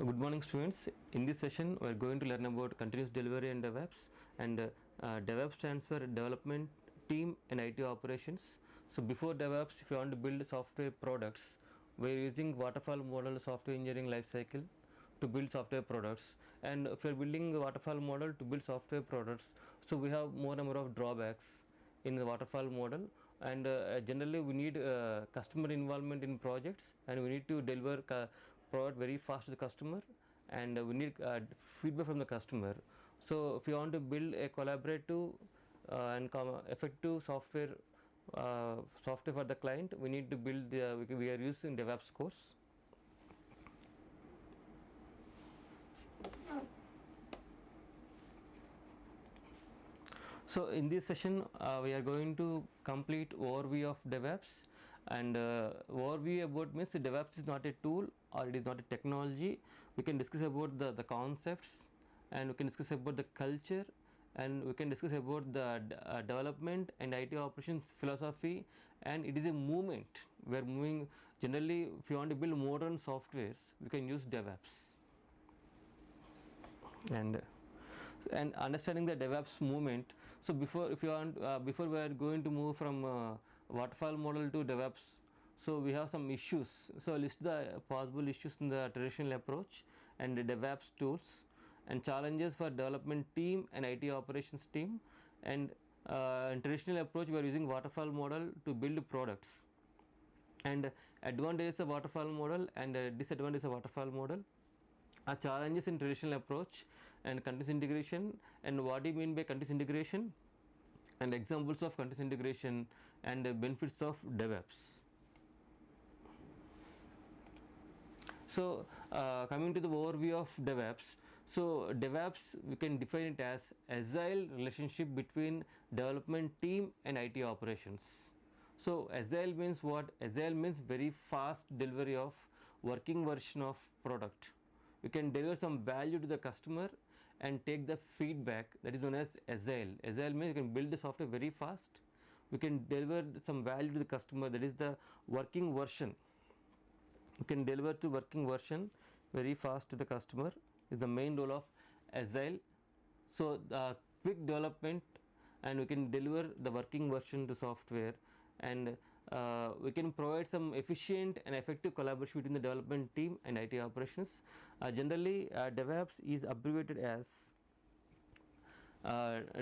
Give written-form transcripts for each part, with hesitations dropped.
Good morning, students. In this session we are going to learn about continuous delivery and DevOps, and DevOps stands for development team and IT operations. So before DevOps, if you want to build software products, we are using waterfall model software engineering life cycle to build software products. And if you are building a waterfall model to build software products, so we have more number of drawbacks in the waterfall model, and generally we need customer involvement in projects, and we need to deliver product very fast to the customer, and we need feedback from the customer. So if you want to build a collaborative and effective software for the client, we need to build we are using DevOps course. So in this session we are going to complete overview of DevOps, and overview about means DevOps is not a tool or it is not a technology. We can discuss about the concepts, and we can discuss about the culture, and we can discuss about the development and IT operations philosophy, and it is a movement. We are moving generally. If you want to build modern softwares, we can use DevOps, and understanding the DevOps movement. So before we are going to move from waterfall model to DevOps, so we have some issues. So list the possible issues in the traditional approach and the DevOps tools, and challenges for development team and IT operations team. And in traditional approach we are using waterfall model to build products, and advantages of waterfall model and disadvantages of waterfall model. Challenges in traditional approach and continuous integration, and what do you mean by continuous integration, and examples of continuous integration, and benefits of DevOps. So coming to the overview of DevOps, so DevOps we can define it as agile relationship between development team and IT operations. So agile means what? Agile means very fast delivery of working version of product. We can deliver some value to the customer and take the feedback, that is known as agile. Agile means you can build the software very fast, we can deliver some value to the customer, that is the working version. You can deliver to working version very fast to the customer is the main role of agile. So the quick development, and we can deliver the working version to software, and we can provide some efficient and effective collaboration between the development team and IT operations. Generally DevOps is abbreviated as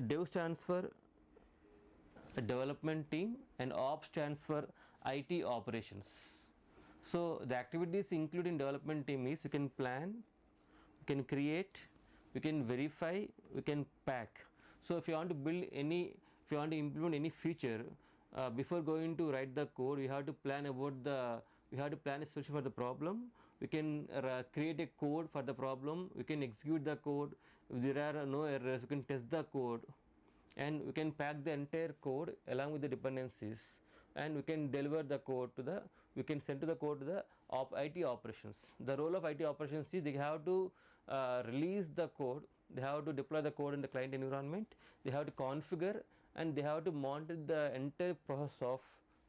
Dev stands for development team and Ops stands for IT operations. So the activities included in development team is you can plan, you can create, we can verify, we can pack. So if you want to implement any feature, before going to write the code, we have to plan a solution for the problem. We can create a code for the problem, we can execute the code. If there are no errors, we can test the code, and we can pack the entire code along with the dependencies, and we can deliver the code to we can send to the code to the IT operations. The role of IT operations is they have to release the code, they have to deploy the code in the client environment, they have to configure, and they have to monitor the entire process of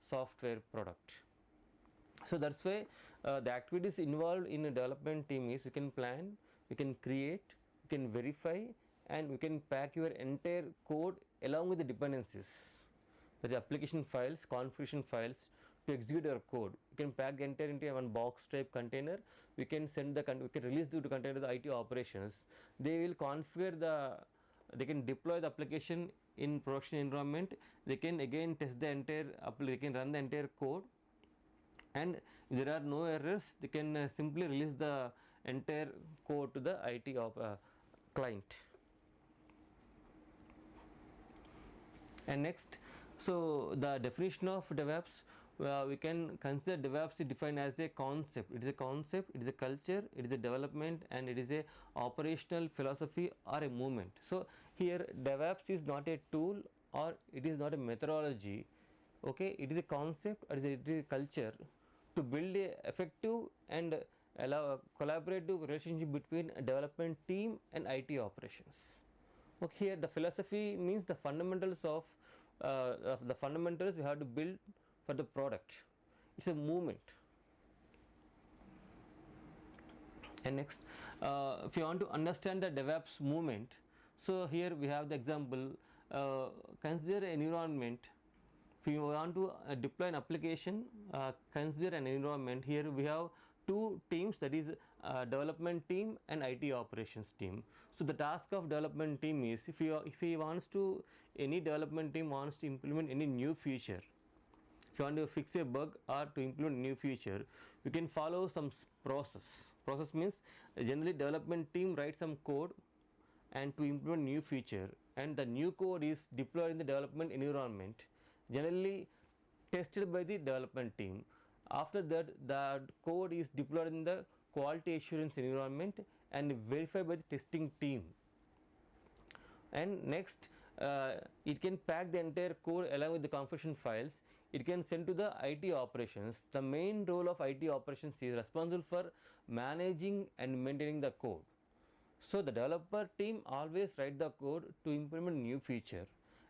software product. So that's why the activities involved in a development team is you can plan, you can create, you can verify, and we can pack your entire code along with the dependencies, the application files, configuration files to execute your code. You can pack the entire into one box type container. We can release the container to the IT operations. They will configure they can deploy the application in production environment. They can again test the they can run the entire code, and if there are no errors, they can simply release the entire code to the IT client. And next, so the definition of DevOps, we can consider DevOps is defined as a concept. It is a concept, it is a culture, it is a development, and it is a operational philosophy or a movement. So here DevOps is not a tool or it is not a methodology. Okay, it is a concept, it is a culture to build a effective and allow a collaborative relationship between a development team and IT operations. Okay, here the philosophy means the fundamentals of the fundamentals we have to build for the product. It's a movement. And next, if you want to understand the DevOps movement, so here we have the example. Consider environment. If you want to deploy an application, consider an environment. Here we have two teams, that is development team and IT operations team. So the task of development team is, if he wants to, any development team wants to implement any new feature, if you want to fix a bug or to implement a new feature, you can follow some process means generally development team writes some code and to implement new feature, and the new code is deployed in the development environment, generally tested by the development team. After that, the code is deployed in the quality assurance environment and verified by the testing team. And next, it can pack the entire code along with the configuration files. It can send to the IT operations. The main role of IT operations is responsible for managing and maintaining the code. So the developer team always write the code to implement new feature,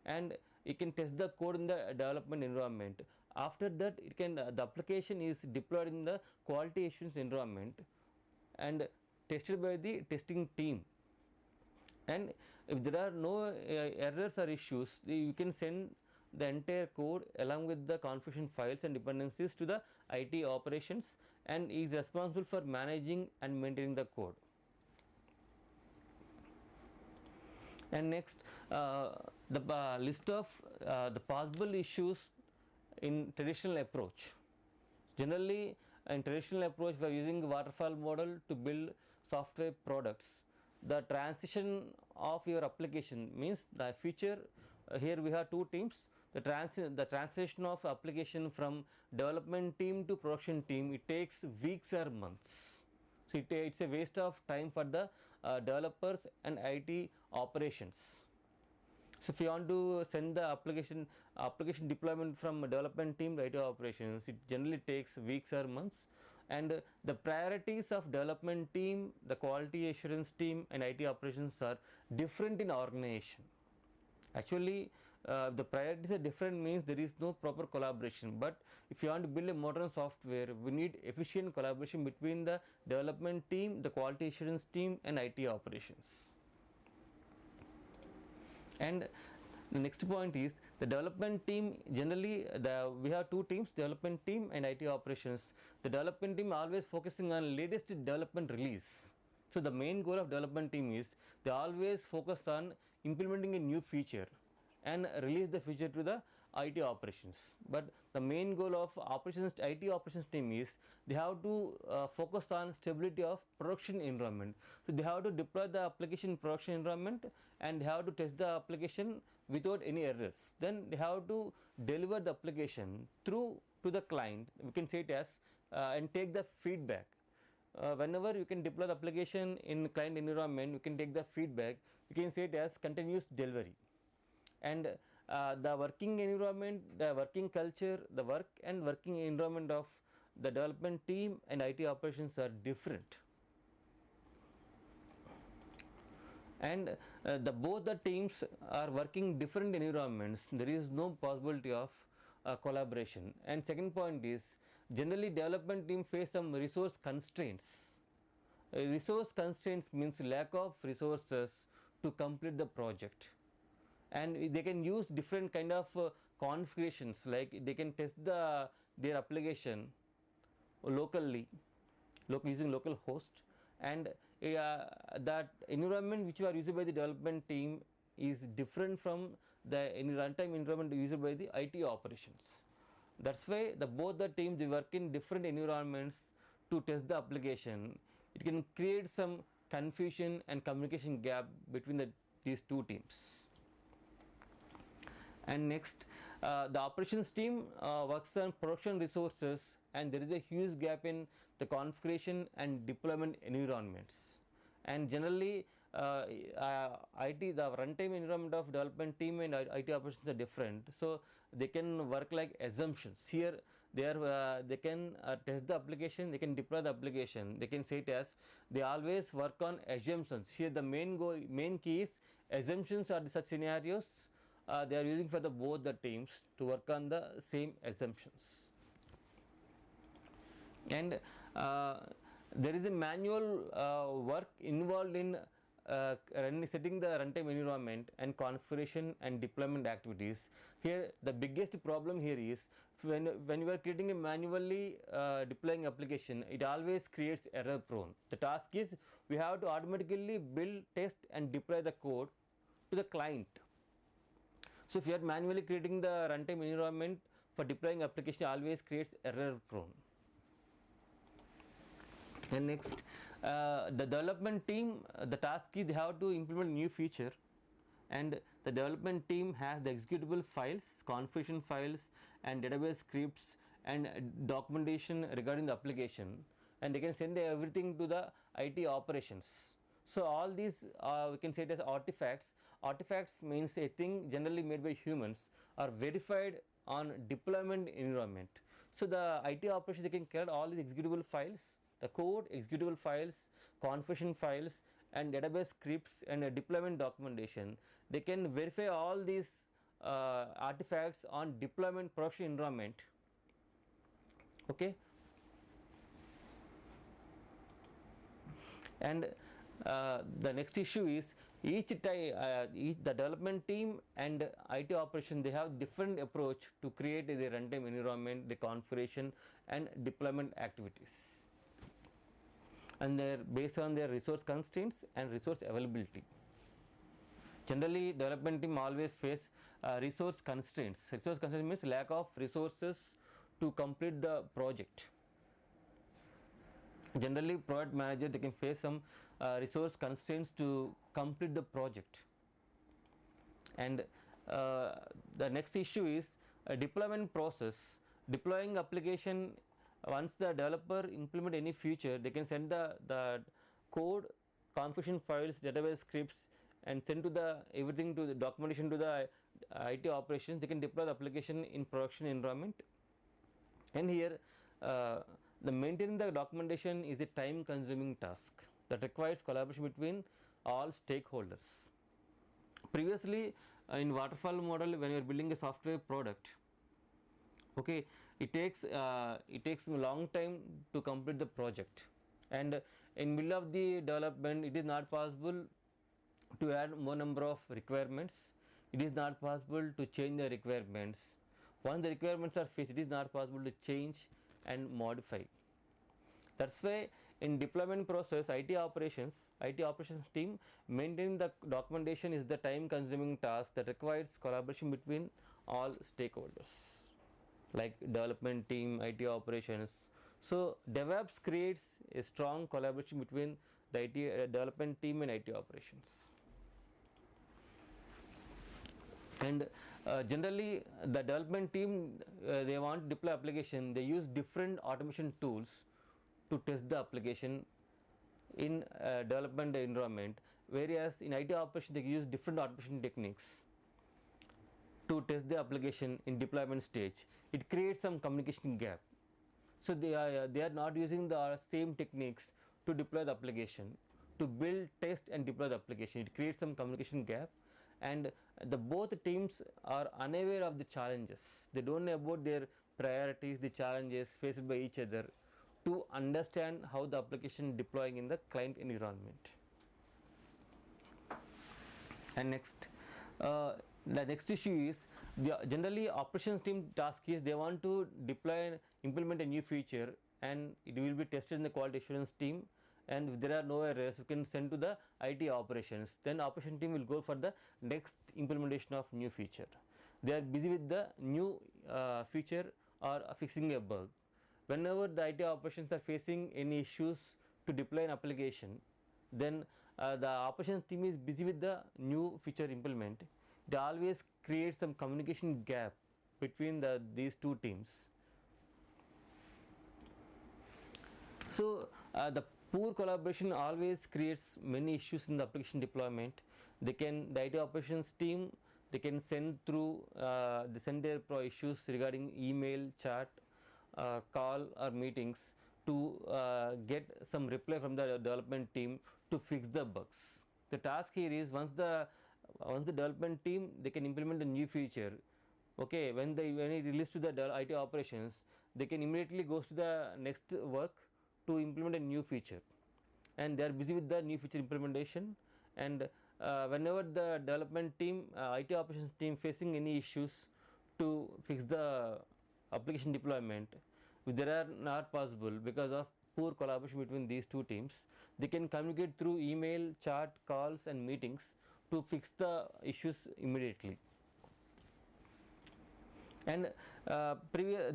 and it can test the code in the development environment. After that, it can the application is deployed in the quality assurance environment and tested by the testing team. And if there are no errors or issues, you can send the entire code along with the configuration files and dependencies to the IT operations, and is responsible for managing and maintaining the code. And next, the list of the possible issues in traditional approach. Generally, in traditional approach, we are using waterfall model to build software products. The transition of your application means the feature. Here we have two teams. The translation of application from development team to production team, it takes weeks or months. So it's a waste of time for the developers and IT operations. So if you want to send the application deployment from development team to IT operations, it generally takes weeks or months. And the priorities of development team, the quality assurance team and IT operations are different in organization. Actually, the priorities are different means there is no proper collaboration. But if you want to build a modern software, we need efficient collaboration between the development team, the quality assurance team and IT operations. And the next point is the development team. Generally, we have two teams, development team and IT operations. The development team always focusing on latest development release. So the main goal of development team is they always focus on implementing a new feature and release the feature to the IT operations. But the main goal of IT operations team is they have to focus on stability of production environment. So they have to deploy the application in production environment and they have to test the application without any errors. Then they have to deliver the application through to the client. We can say it as and take the feedback. Whenever you can deploy the application in client environment, you can take the feedback. You can say it as continuous delivery. And the working environment, the working culture, the work and working environment of the development team and IT operations are different. And both the teams are working different environments. There is no possibility of collaboration. And second point is generally development team face some resource constraints. Resource constraints means lack of resources to complete the project, and they can use different kind of configurations, like they can test their application locally using local host, and that environment which are used by the development team is different from the runtime environment used by the IT operations. That's why both the teams they work in different environments to test the application. It can create some confusion and communication gap between these two teams. And next, the operations team works on production resources, and there is a huge gap in the configuration and deployment environments. And generally, the runtime environment of development team and IT operations are different. So they can work like assumptions. Here they can test the application, they can deploy the application. They can say it as they always work on assumptions. Here the main key is assumptions are such scenarios they are using for both the teams to work on the same assumptions. And there is a manual work involved in setting the runtime environment and configuration and deployment activities. Here the biggest problem here is when you are creating a manually deploying application, it always creates error prone. The task is we have to automatically build, test and deploy the code to the client. So if you are manually creating the runtime environment for deploying application, always creates error prone. And next, the development team, the task is they have to implement new feature, and the development team has the executable files, configuration files and database scripts and documentation regarding the application, and they can send everything to the IT operations. So all these we can say it as artifacts. Artifacts means a thing generally made by humans are verified on deployment environment. So the IT operations, they can collect all these executable files, the code, executable files, configuration files and database scripts and deployment documentation. They can verify all these artifacts on deployment production environment. Okay. And the next issue is each the development team and IT operation, they have different approach to create the runtime environment, the configuration and deployment activities, and they're based on their resource constraints and resource availability. Generally development team always face resource constraints. Resource constraints means lack of resources to complete the project. Generally project manager, they can face some resource constraints to complete the project. And the next issue is a deployment process. Deploying application, once the developer implement any feature, they can send the code, configuration files, database scripts and send to the everything to the documentation to the IT operations. They can deploy the application in production environment. And here the maintaining the documentation is a time consuming task that requires collaboration between all stakeholders. Previously in waterfall model, when you are building a software product, okay, it takes a long time to complete the project, and in middle of the development it is not possible to add more number of requirements. It is not possible to change the requirements. Once the requirements are fixed, it is not possible to change and modify. That's why in deployment process, IT operations team, maintaining the documentation is the time consuming task that requires collaboration between all stakeholders like development team, IT operations. So DevOps creates a strong collaboration between the IT development team and IT operations. And generally the development team, they want to deploy application, they use different automation tools to test the application in development environment, whereas in IT operation they use different automation techniques to test the application in deployment stage. It creates some communication gap. So they are not using the same techniques to deploy the application, to build, test and deploy the application. It creates some communication gap, and the both teams are unaware of the challenges. They don't know about their priorities, the challenges faced by each other to understand how the application deploying in the client environment. And next, the next issue is generally operations team task is they want to deploy and implement a new feature, and it will be tested in the quality assurance team, and if there are no errors, you can send to the IT operations. Then operation team will go for the next implementation of new feature. They are busy with the new feature or fixing a bug. Whenever the IT operations are facing any issues to deploy an application, then the operations team is busy with the new feature implement. It always creates some communication gap between these two teams. So the poor collaboration always creates many issues in the application deployment. The IT operations team, they can send through they send their issues regarding email, chat, call or meetings to get some reply from the development team to fix the bugs. The task here is once the development team, they can implement a new feature. Okay, when it released to the IT operations, they can immediately go to the next work to implement a new feature, and they are busy with the new feature implementation. And whenever the development team, IT operations team facing any issues to fix the application deployment, if there are not possible because of poor collaboration between these two teams, they can communicate through email, chat, calls and meetings to fix the issues immediately. And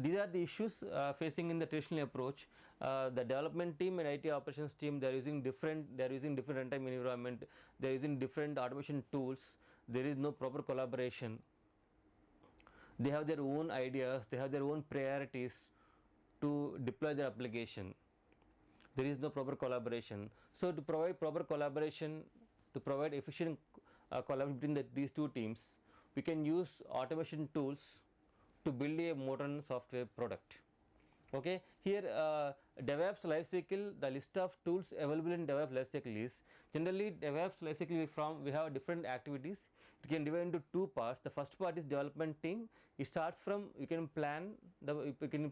these are the issues facing in the traditional approach. The development team and IT operations team, they are using different runtime environment, they are using different automation tools, there is no proper collaboration, they have their own ideas, they have their own priorities to deploy their application. There is no proper collaboration. So to provide proper collaboration, to provide efficient collaboration between these two teams, we can use automation tools to build a modern software product. Okay, here DevOps lifecycle, the list of tools available in DevOps lifecycle is, generally DevOps lifecycle we have different activities. It can divide into two parts. The first part is development team. It starts from, you can plan a solution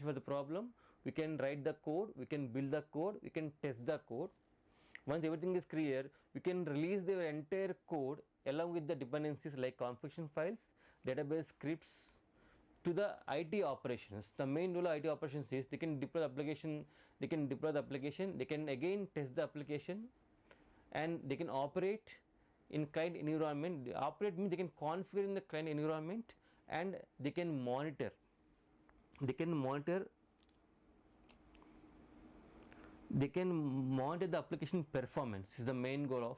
for the problem, we can write the code, we can build the code, we can test the code. Once everything is clear, we can release the entire code along with the dependencies like configuration files, database scripts to the IT operations. The main role of IT operations is they can deploy the application, they can again test the application, and they can operate in client environment. Operate means they can configure in the client environment, and they can monitor the application performance is the main goal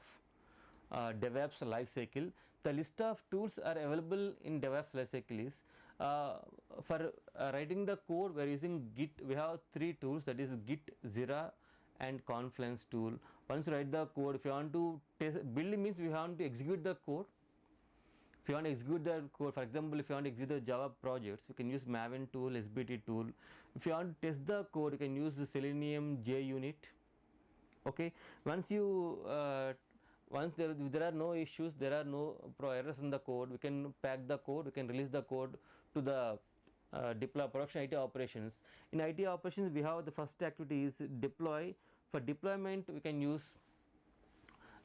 of DevOps lifecycle. The list of tools are available in DevOps lifecycle is, for writing the code we are using Git. We have three tools, that is Git, Jira and Confluence tool. Once you write the code, if you want to test, build means we want to execute the code. If you want to execute the code, for example, if you want to execute the Java projects, you can use Maven tool, SBT tool. If you want to test the code, you can use the Selenium JUnit. Okay, once you once there are no issues, there are no errors in the code, we can pack the code, we can release the code to the deploy production IT operations. In IT operations, we have the first activity is deploy. For deployment, we can use,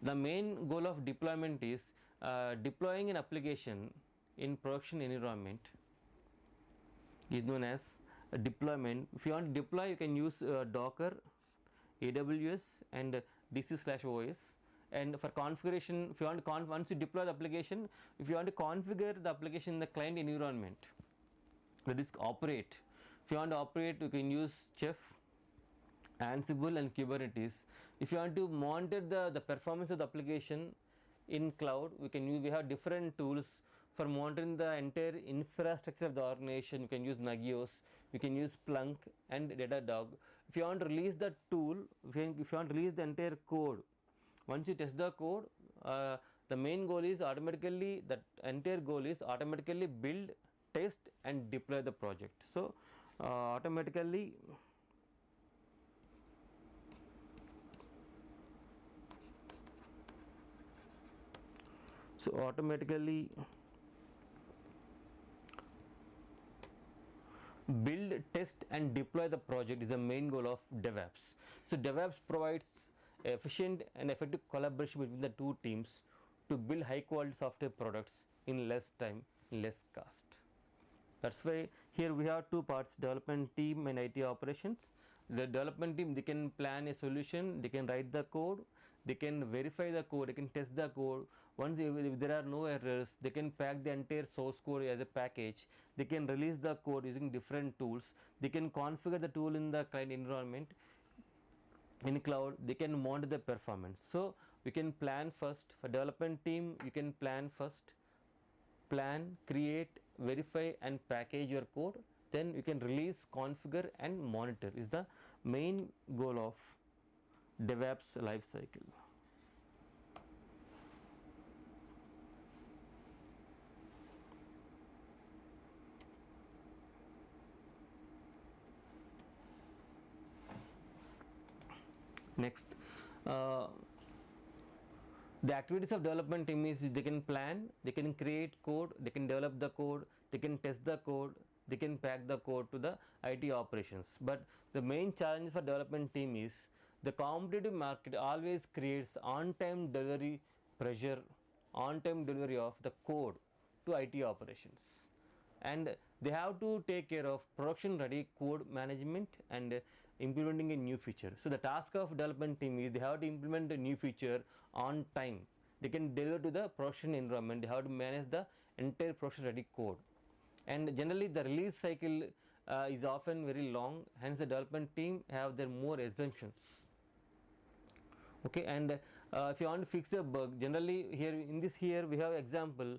the main goal of deployment is deploying an application in production environment is known as deployment. If you want to deploy, you can use Docker, AWS and DC/OS. And for configuration, if you want to once you deploy the application, if you want to configure the application in the client environment, that is operate. If you want to operate, you can use Chef, Ansible and Kubernetes. If you want to monitor the performance of the application in cloud, we have different tools for monitoring the entire infrastructure of the organization. You can use Nagios, you can use Splunk and Datadog. If you want to release the tool, if you want to release the entire code, once you test the code, the main goal is automatically, build, test and deploy the project. So automatically build, test and deploy the project is the main goal of DevOps. So DevOps provides efficient and effective collaboration between the two teams to build high quality software products in less time, less cost. That's why here we have two parts, development team and IT operations. The development team, they can plan a solution, they can write the code, they can verify the code, they can test the code. Once if there are no errors, they can pack the entire source code as a package, they can release the code using different tools, they can configure the tool in the client environment. In cloud, they can monitor the performance. So we can plan first. For development team, you can plan first, plan, create, verify and package your code, then you can release, configure and monitor is the main goal of DevOps lifecycle. Next, the activities of development team is they can plan, they can create code, they can develop the code, they can test the code, they can pack the code to the IT operations. But the main challenge for development team is the competitive market always creates on-time delivery pressure, on-time delivery of the code to IT operations, and they have to take care of production ready code management and implementing a new feature. So the task of development team is they have to implement a new feature on time, they can deliver to the production environment, they have to manage the entire production ready code, and generally the release cycle is often very long, hence the development team have their more assumptions. Okay, and if you want to fix a bug, generally here in this here we have example,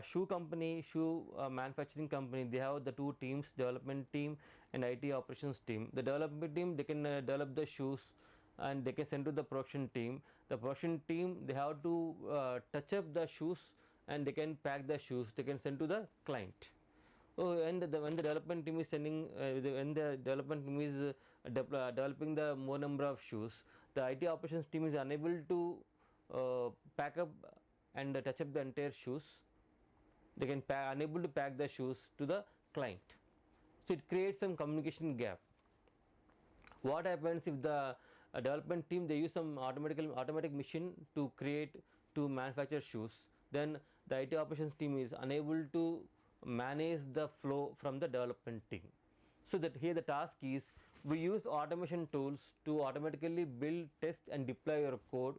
shoe company, shoe manufacturing company, they have the two teams, development team and IT operations team. The development team, they can develop the shoes and they can send to the production team. The production team, they have to touch up the shoes and they can pack the shoes, they can send to the client. Oh, and when the development team is sending, when the development team is developing the more number of shoes, the IT operations team is unable to pack up and touch up the entire shoes. They can unable to pack the shoes to the client. So it creates some communication gap. What happens if the development team they use some automatic machine to manufacture shoes? Then the IT operations team is unable to manage the flow from the development team. So that here the task is we use automation tools to automatically build, test and deploy your code.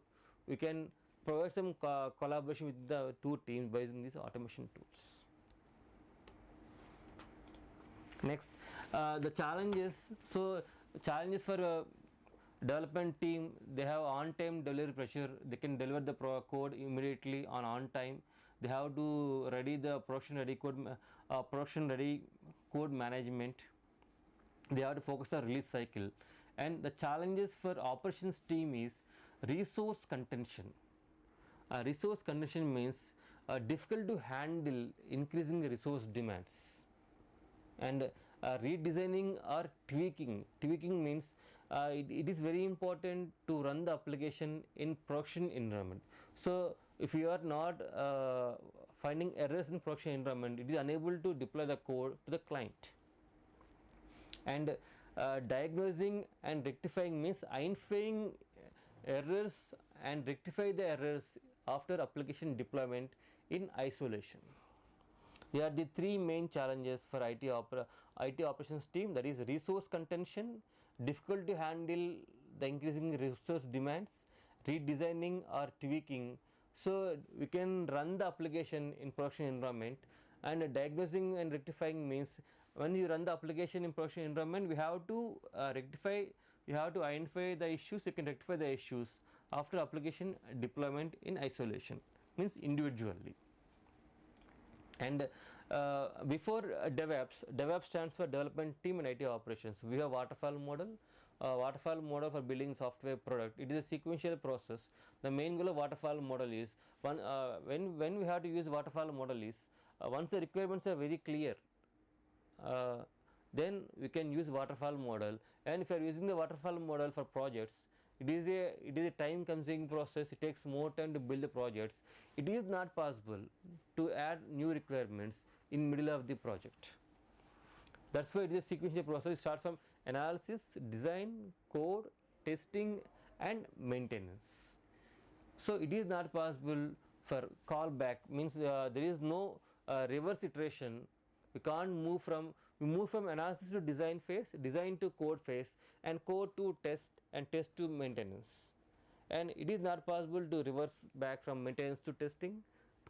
We can provide some collaboration with the two teams by using these automation tools. Next, the challenges. So challenges for development team, they have on time delivery pressure, they can deliver the code immediately on time. They have to ready the production ready code management. They have to focus on release cycle. And the challenges for operations team is resource contention. Resource contention means difficult to handle increasing resource demands, and redesigning or tweaking means it is very important to run the application in production environment. So if you are not finding errors in production environment, it is unable to deploy the code to the client. And diagnosing and rectifying means identifying errors and rectify the errors after application deployment in isolation. They are the three main challenges for IT operations team, that is resource contention, difficult to handle the increasing resource demands, redesigning or tweaking. So we can run the application in production environment, and diagnosing and rectifying means when you run the application in production environment, we have to rectify, you have to identify the issues, you can rectify the issues after application deployment in isolation, means individually. And before DevOps stands for development team and IT operations. We have waterfall model. Waterfall model for building software product. It is a sequential process. The main goal of waterfall model is when we have to use waterfall model is once the requirements are very clear, then we can use waterfall model. And if you are using the waterfall model for projects, it is a time consuming process, it takes more time to build the projects. It is not possible to add new requirements in middle of the project. That's why it is a sequential process. It starts from analysis, design, code, testing and maintenance. So it is not possible for callback, means there is no reverse iteration. We can't move from analysis to design phase, design to code phase, and code to test and test to maintenance. And it is not possible to reverse back from maintenance to testing,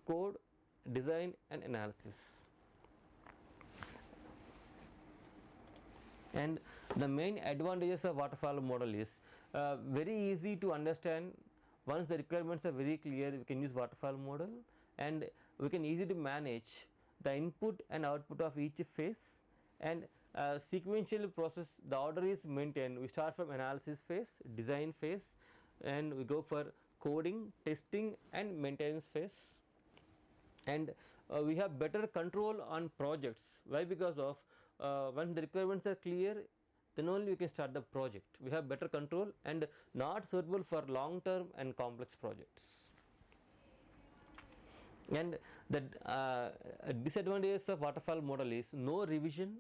code, design and analysis. And the main advantages of waterfall model is very easy to understand. Once the requirements are very clear, we can use waterfall model, and we can easily manage the input and output of each phase. And sequential process, the order is maintained. We start from analysis phase, design phase, and we go for coding, testing and maintenance phase. And we have better control on projects. Why? Because of when the requirements are clear, then only we can start the project. We have better control and not suitable for long term and complex projects. And the disadvantages of waterfall model is no revision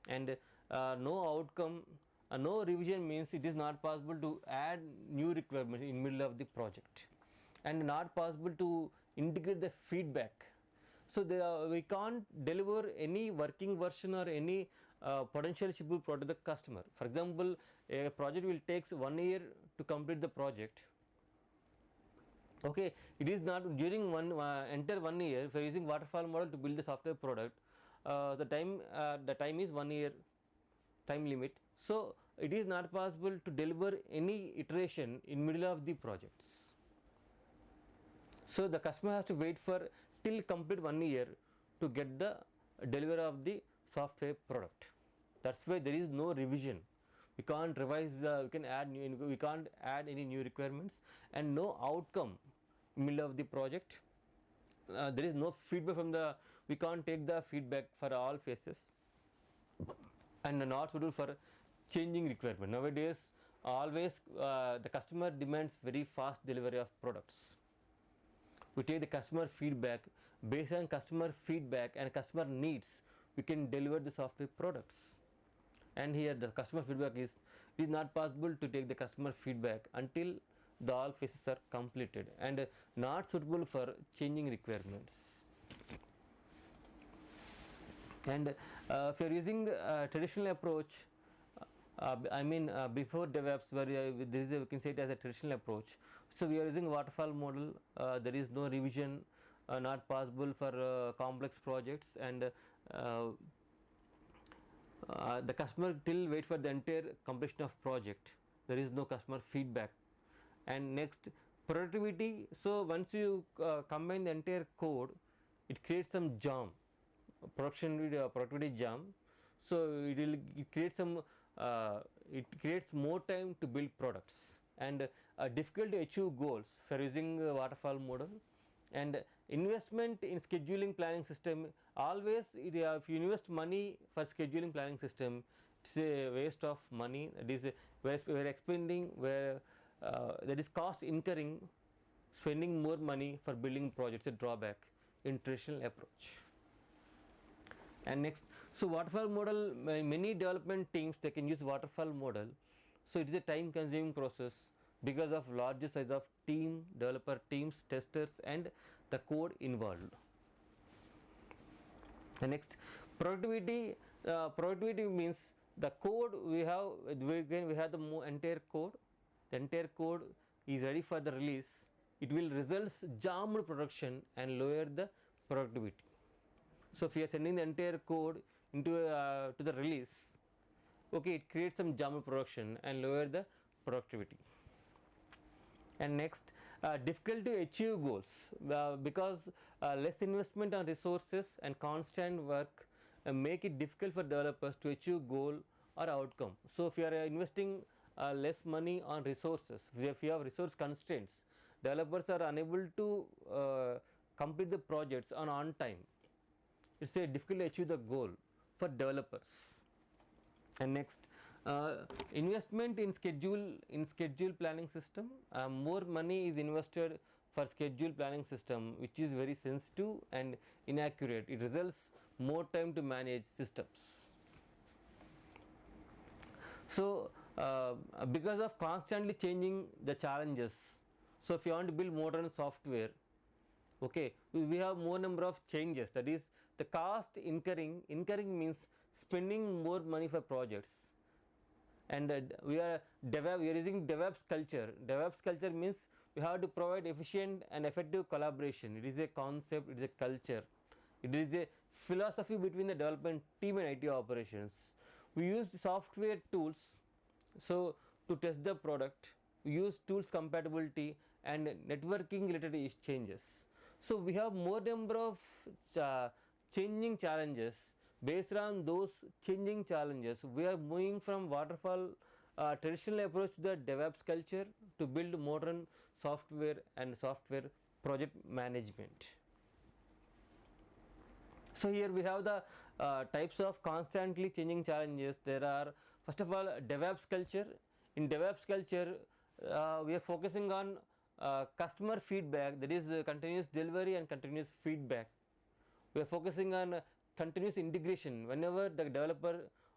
and no outcome. No revision means it is not possible to add new requirements in middle of the project, and not possible to integrate the feedback. So we can't deliver any working version or any potential shippable product to the customer. For example, a project will takes 1 year to complete the project. Okay, it is not during entire 1 year. If you are using waterfall model to build the software product, the time is 1 year time limit. So it is not possible to deliver any iteration in middle of the projects. So the customer has to wait for till complete 1 year to get the delivery of the software product. That's why there is no revision. We can't revise we can't add any new requirements, and no outcome in middle of the project. There is no feedback from we can't take the feedback for all phases, and not suitable for changing requirement. Nowadays always the customer demands very fast delivery of products. We take the customer feedback. Based on customer feedback and customer needs, we can deliver the software products. And here the customer feedback is, it is not possible to take the customer feedback until the all phases are completed, and not suitable for changing requirements. And if you are using traditional approach, before DevOps, where this is we can say it as a traditional approach. So we are using waterfall model. There is no revision, not possible for complex projects, and the customer till wait for the entire completion of project. There is no customer feedback. And next, productivity. So once you combine the entire code, it creates some jam, productivity jam. So it creates some it creates more time to build products, and difficult to achieve goals for using waterfall model. And investment in scheduling planning system, always if you invest money for scheduling planning system, it's a waste of money. That is we are expending where that is cost incurring, spending more money for building projects, a drawback in traditional approach. And next, so waterfall model, many development teams they can use waterfall model. So it is a time consuming process because of larger size of team, developer teams, testers, and the code involved. And next, productivity. Productivity means the code we have the entire code. The entire code is ready for the release. It will result jammed production and lower the productivity. So if you are sending the entire code into to the release, okay, it creates some jammed production and lower the productivity. And next, difficult to achieve goals because less investment on resources and constant work make it difficult for developers to achieve goal or outcome. So if you are investing less money on resources, if you have resource constraints, developers are unable to complete the projects on time. It's a difficult to achieve the goal for developers. And next, investment in schedule planning system. More money is invested for schedule planning system, which is very sensitive and inaccurate. It results more time to manage systems. So because of constantly changing the challenges, so if you want to build modern software, okay, we have more number of changes. That is, the cost incurring means spending more money for projects. And we are using DevOps culture. DevOps culture means we have to provide efficient and effective collaboration. It is a concept, it is a culture, it is a philosophy between the development team and IT operations. We use software tools so to test the product. We use tools compatibility and networking related changes. So we have more number of changing challenges. Based on those changing challenges, we are moving from waterfall traditional approach to the DevOps culture to build modern software and software project management. So here we have the types of constantly changing challenges. There are, first of all, DevOps culture. In DevOps culture, we are focusing on customer feedback, that is continuous delivery and continuous feedback. We are focusing on continuous integration. Whenever the developer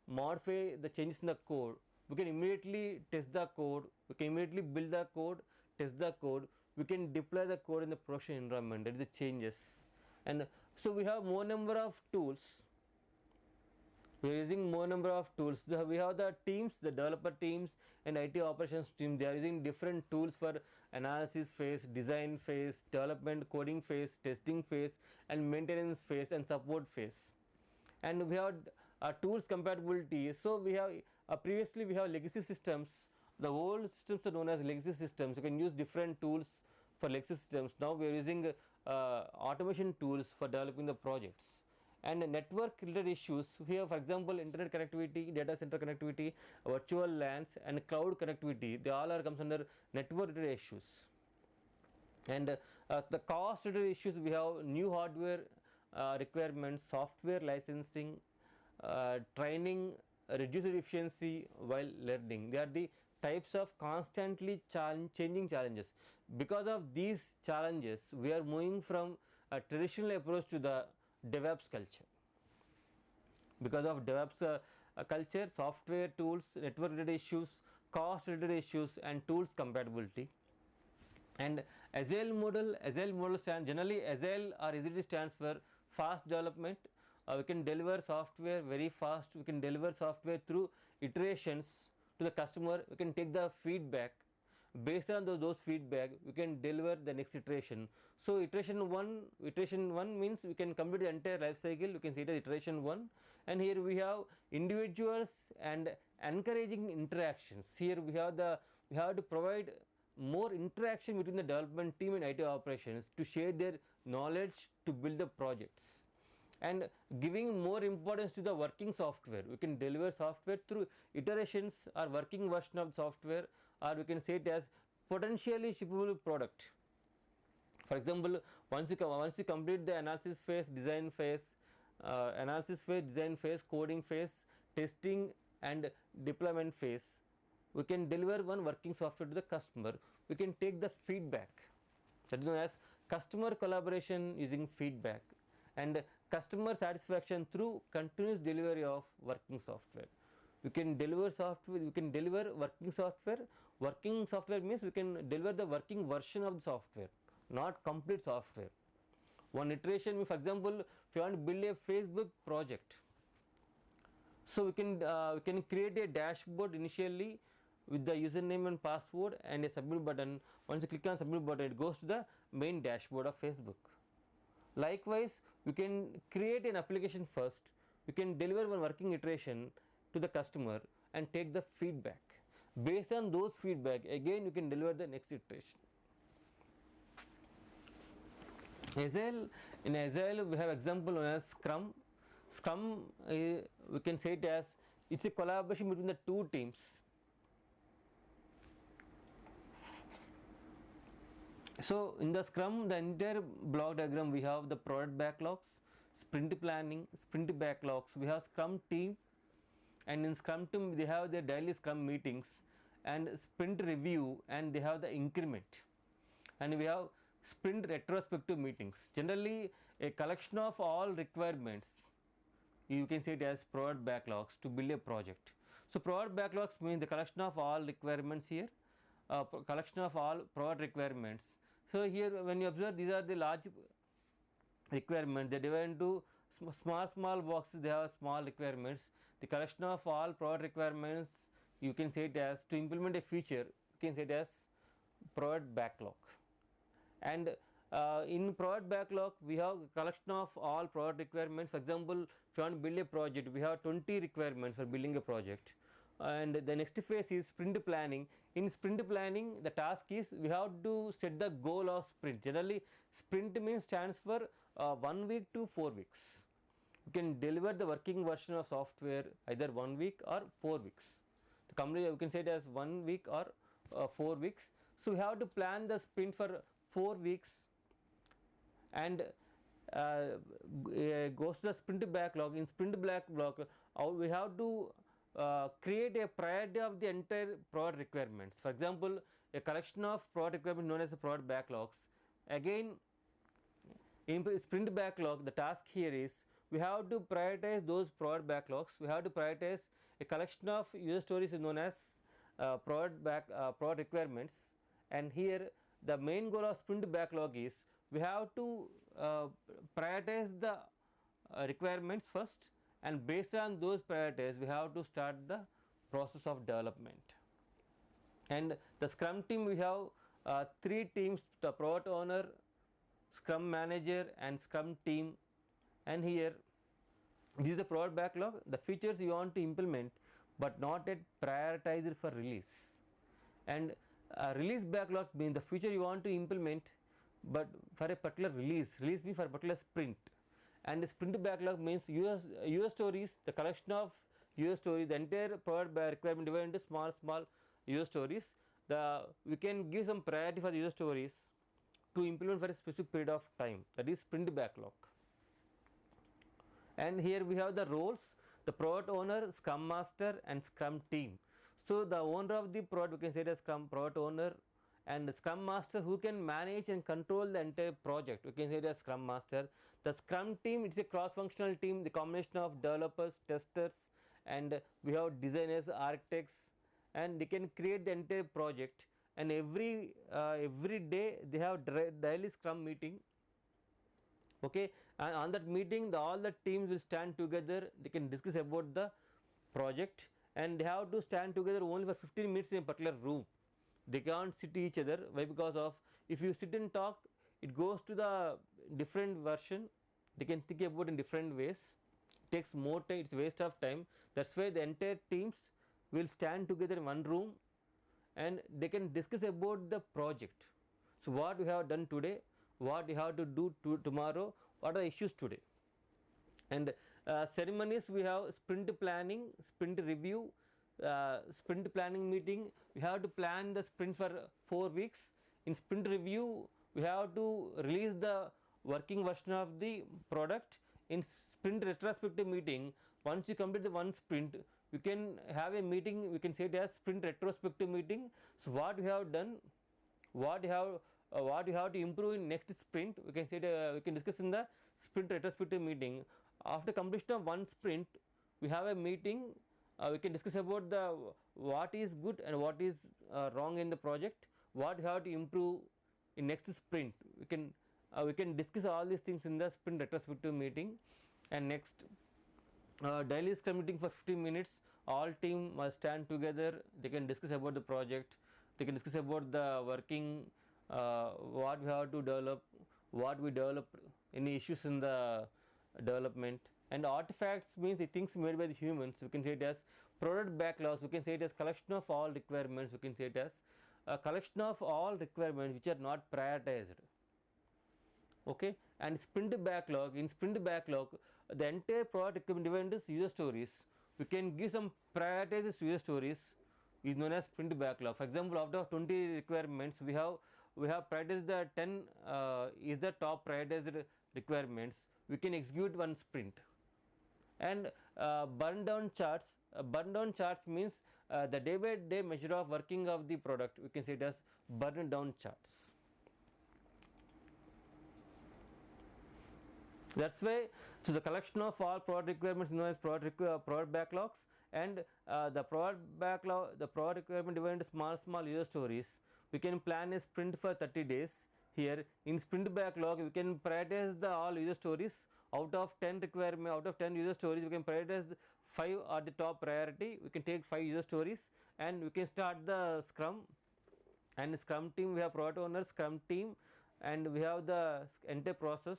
modify the changes in the code, we can immediately test the code, we can immediately build the code, test the code, we can deploy the code in the production environment, that is the changes. And so we have more number of tools, we are using more number of tools. We have the teams, the developer teams and IT operations team, they are using different tools for analysis phase, design phase, development, coding phase, testing phase and maintenance phase and support phase. And we have tools compatibility. So we have previously we have legacy systems, the old systems are known as legacy systems. You can use different tools for legacy systems. Now we are using automation tools for developing the projects. And network related issues, we have for example internet connectivity, data center connectivity, virtual LANs and cloud connectivity, they all are comes under network related issues. And the cost related issues, we have new hardware requirements, software licensing, training, reduced efficiency while learning. They are the types of constantly changing challenges. Because of these challenges, we are moving from a traditional approach to the DevOps culture. Because of DevOps culture, software tools, network related issues, cost related issues and tools compatibility. And agile model stands generally, agile or easily stands for fast development. We can deliver software very fast, we can deliver software through iterations to the customer, we can take the feedback, based on those feedback we can deliver the next iteration. So iteration 1 means we can complete the entire life cycle, you can see it as iteration 1. And here we have individuals and encouraging interactions. Here we have to provide more interaction between the development team and IT operations to share their knowledge to build the projects. And giving more importance to the working software, we can deliver software through iterations or working version of software, or we can say it as potentially shippable product. For example, once you complete the analysis phase, design phase, coding phase, testing and deployment phase, we can deliver one working software to the customer. We can take the feedback, that is known as customer collaboration using feedback, and customer satisfaction through continuous delivery of working software. We can deliver software, we can deliver working software. Working software means we can deliver the working version of the software, not complete software. One iteration, for example, if you want to build a Facebook project, so we can create a dashboard initially with the username and password and a submit button. Once you click on submit button, it goes to the main dashboard of Facebook. Likewise, we can create an application first, we can deliver one working iteration to the customer and take the feedback. Based on those feedback, again you can deliver the next iteration. In Agile we have example known as Scrum. Scrum, we can say it as it's a collaboration between the two teams. So in the Scrum, the entire block diagram, we have the product backlogs, sprint planning, sprint backlogs, we have Scrum team, and in Scrum team they have their daily Scrum meetings and sprint review, and they have the increment, and we have sprint retrospective meetings. Generally a collection of all requirements, you can say it as product backlogs to build a project. So product backlogs means the collection of all requirements here, collection of all product requirements. So here when you observe, these are the large requirements, they divide into small boxes, they have small requirements. The collection of all product requirements, you can say it as, to implement a feature, you can say it as product backlog. And in product backlog we have collection of all product requirements. For example, if you want to build a project, we have 20 requirements for building a project. And the next phase is sprint planning. In sprint planning, the task is we have to set the goal of sprint. Generally sprint means stands for 1 week to 4 weeks. You can deliver the working version of software either 1 week or 4 weeks. The company, you can say it as 1 week or 4 weeks. So we have to plan the sprint for 4 weeks, and goes to the sprint backlog. In sprint backlog, we have to create a priority of the entire product requirements. For example, a collection of product requirements known as the product backlogs. Again, in sprint backlog, the task here is we have to prioritize those product backlogs. We have to prioritize a collection of user stories known as product requirements, and here the main goal of sprint backlog is we have to prioritize the requirements first, and based on those priorities we have to start the process of development. And the scrum team, we have 3 teams: the product owner, scrum manager and scrum team. And here this is the product backlog, the features you want to implement but not yet prioritized for release. And release backlog means the feature you want to implement but for a particular release means for a particular sprint. And the sprint backlog means user stories, the collection of user stories, the entire product requirement divided into small user stories. We can give some priority for the user stories to implement for a specific period of time, that is sprint backlog. And here we have the roles: the product owner, scrum master and scrum team. So the owner of the product, we can say it as scrum product owner, and the scrum master who can manage and control the entire project, we can say it as scrum master. The scrum team, it is a cross functional team, the combination of developers, testers, and we have designers, architects, and they can create the entire project. And every day they have daily scrum meeting, okay, and on that meeting all the teams will stand together, they can discuss about the project, and they have to stand together only for 15 minutes in a particular room. They can't sit each other. Why? Because of if you sit and talk, it goes to the different version, they can think about in different ways, it takes more time, it's waste of time. That's why the entire teams will stand together in one room and they can discuss about the project. So what we have done today, what we have to do tomorrow, what are the issues today. And ceremonies, we have sprint planning, sprint review, sprint planning meeting, we have to plan the sprint for 4 weeks. In sprint review, we have to release the working version of the product. In sprint retrospective meeting, once you complete the one sprint, we can have a meeting, we can say it as sprint retrospective meeting. So what we have done, what you have to improve in next sprint, we can say we can discuss in the sprint retrospective meeting. After completion of one sprint, we have a meeting, we can discuss about the what is good and what is wrong in the project, what you have to improve in next sprint. We can discuss all these things in the sprint retrospective meeting. And next, daily scrum meeting for 15 minutes, all team must stand together, they can discuss about the project, they can discuss about the working, what we have to develop, what we developed, any issues in the development. And artifacts means the things made by the humans, we can say it as product backlogs, we can say it as collection of all requirements, we can say it as a collection of all requirements which are not prioritized, okay. And sprint backlog, in sprint backlog the entire product requirement divided into user stories, we can give some prioritized user stories, is known as sprint backlog. For example, out of 20 requirements, we have prioritized the 10 is the top prioritized requirements, we can execute one sprint. And burn down charts, means the day by day measure of working of the product, we can say it as burn down charts. That's why, so the collection of all product requirements known as product backlogs, and the product requirement divided into small user stories. We can plan a sprint for 30 days. Here in sprint backlog, we can prioritize the all user stories. Out of 10 user stories, we can prioritize 5 are the top priority, we can take 5 user stories, and we can start the scrum. And scrum team, we have product owner, scrum team, and we have the entire process.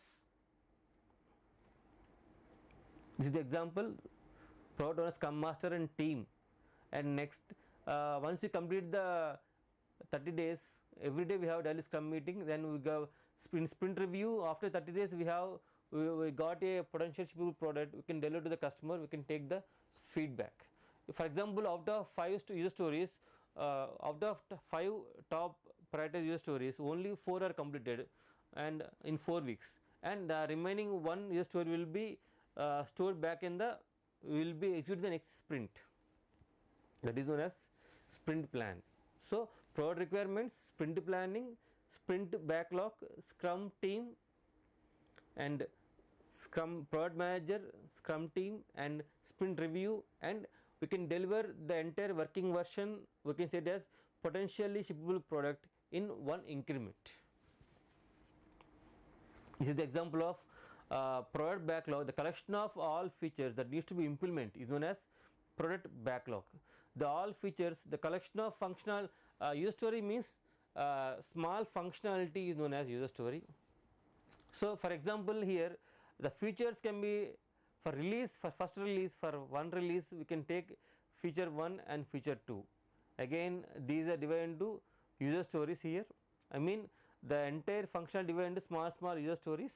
This is the example, product owner, scrum master and team. And next, once you complete the 30 days, every day we have daily scrum meeting, then we go sprint review. After 30 days, we got a potential shippable product, we can deliver to the customer, we can take the feedback. For example, out of 5 user stories, out of 5 top prioritized user stories, only 4 are completed, and in 4 weeks, and the remaining 1 user story will be stored back in the, will be executed the next sprint, that is known as sprint plan. So product requirements, sprint planning, sprint backlog, scrum team, and scrum product manager, scrum team, and sprint review, and we can deliver the entire working version, we can say it as potentially shippable product in one increment. This is the example of product backlog. The collection of all features that needs to be implemented is known as product backlog. The all features, the collection of functional user story means small functionality is known as user story. So, for example, here the features can be for release, for first release, for one release we can take feature 1 and feature 2. Again these are divided into user stories here. I mean the entire functional divided into small user stories.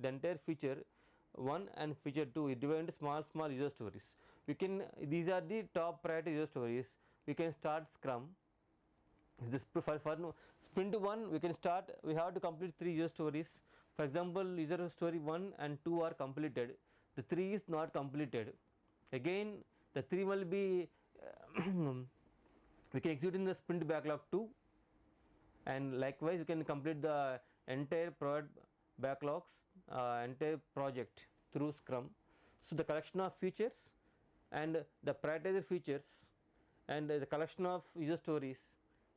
The entire feature 1 and feature 2 is divided into small user stories. We can, these are the top priority user stories. We can start Scrum. This for sprint 1 we can start, we have to complete 3 user stories. For example, user story 1 and 2 are completed, the 3 is not completed. Again the 3 will be we can execute in the sprint backlog 2, and likewise you can complete the entire product backlogs, entire project through Scrum. So, the collection of features and the prioritized features and the collection of user stories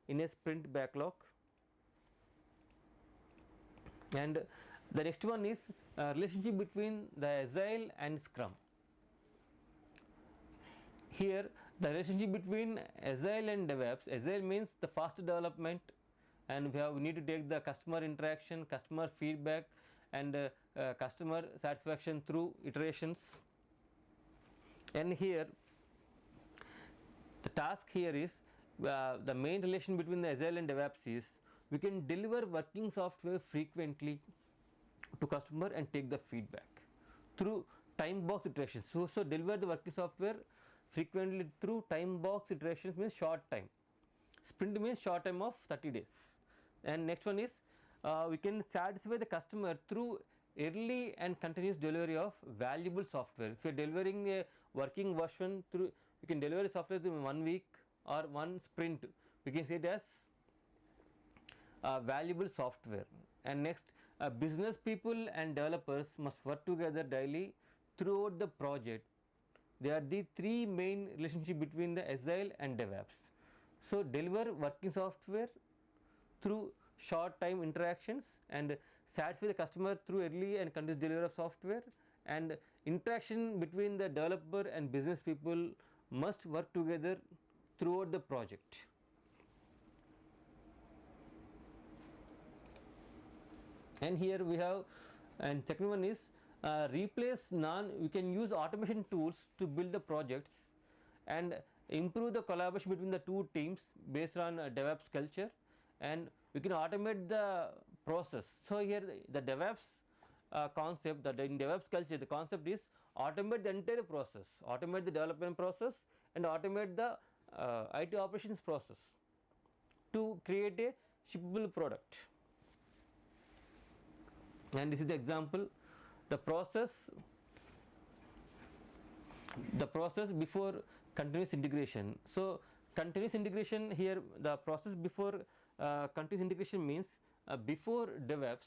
in a sprint backlog. And the next one is relationship between the Agile and Scrum. Here the relationship between Agile and DevOps, Agile means the fast development, and we need to take the customer interaction, customer feedback, and customer satisfaction through iterations. And here the task here is the main relation between the Agile and DevOps is we can deliver working software frequently to customer and take the feedback through time box iterations. So, deliver the working software frequently through time box iterations means short time. Sprint means short time of 30 days. And next one is we can satisfy the customer through early and continuous delivery of valuable software. If you are delivering a working version through, you can deliver a software in 1 week or 1 sprint, we can say it as valuable software. And next, business people and developers must work together daily throughout the project. They are the 3 main relationship between the Agile and DevOps. So, deliver working software through short time interactions and satisfy the customer through early and continuous delivery of software, and interaction between the developer and business people must work together throughout the project. And here we have, and second one is replace we can use automation tools to build the projects and improve the collaboration between the 2 teams based on DevOps culture, and we can automate the process. So, here the DevOps concept, that in DevOps culture the concept is automate the entire process, automate the development process and automate the IT operations process to create a shippable product. And this is the example, the process before continuous integration. So, continuous integration, here the process before continuous integration means before DevOps,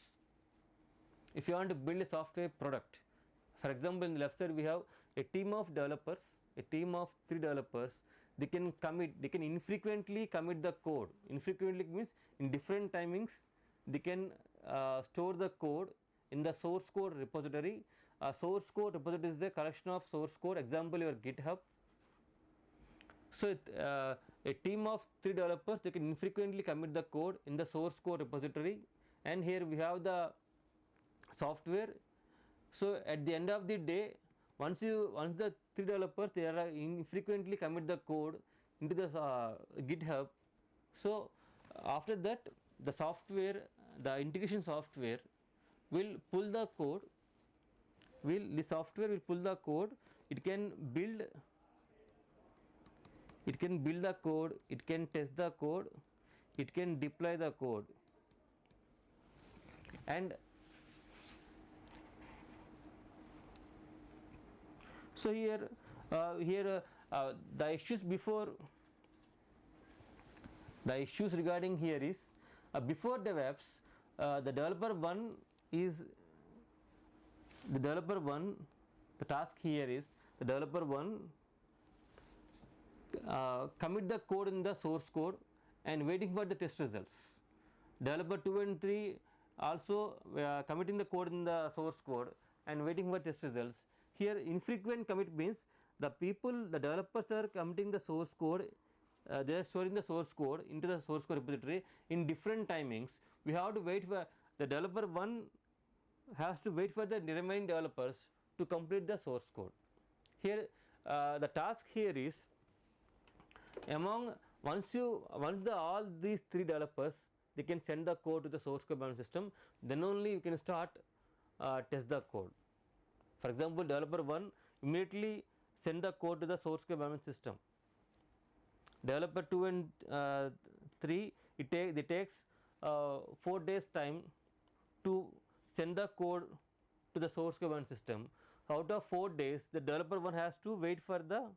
if you want to build a software product, for example in the left side we have a team of developers, a team of 3 developers, they can infrequently commit the code. Infrequently means in different timings they can store the code in the source code repository. Source code repository is the collection of source code, example your GitHub. So, a team of 3 developers, they can infrequently commit the code in the source code repository, and here we have the software. So, at the end of the day, once the 3 developers, they are infrequently commit the code into the GitHub. So, after that the software, the integration software will pull the code, the software will pull the code, it can build the code, it can test the code, it can deploy the code. And so here the issues before The issues regarding here is before DevOps, the developer 1 is the developer 1. The task here is the developer 1 commit the code in the source code and waiting for the test results. Developer 2 and 3 also committing the code in the source code and waiting for test results. Here infrequent commit means the developers are committing the source code, they are storing the source code into the source code repository in different timings. We have to wait for the developer 1 has to wait for the remaining developers to complete the source code. Here the task here is once all these 3 developers, they can send the code to the source code management system, then only you can start test the code. For example, developer 1 immediately send the code to the source code management system. Developer 2 and 3 it takes 4 days time to send the code to the source code management system. Out of 4 days, the developer 1 has to wait for the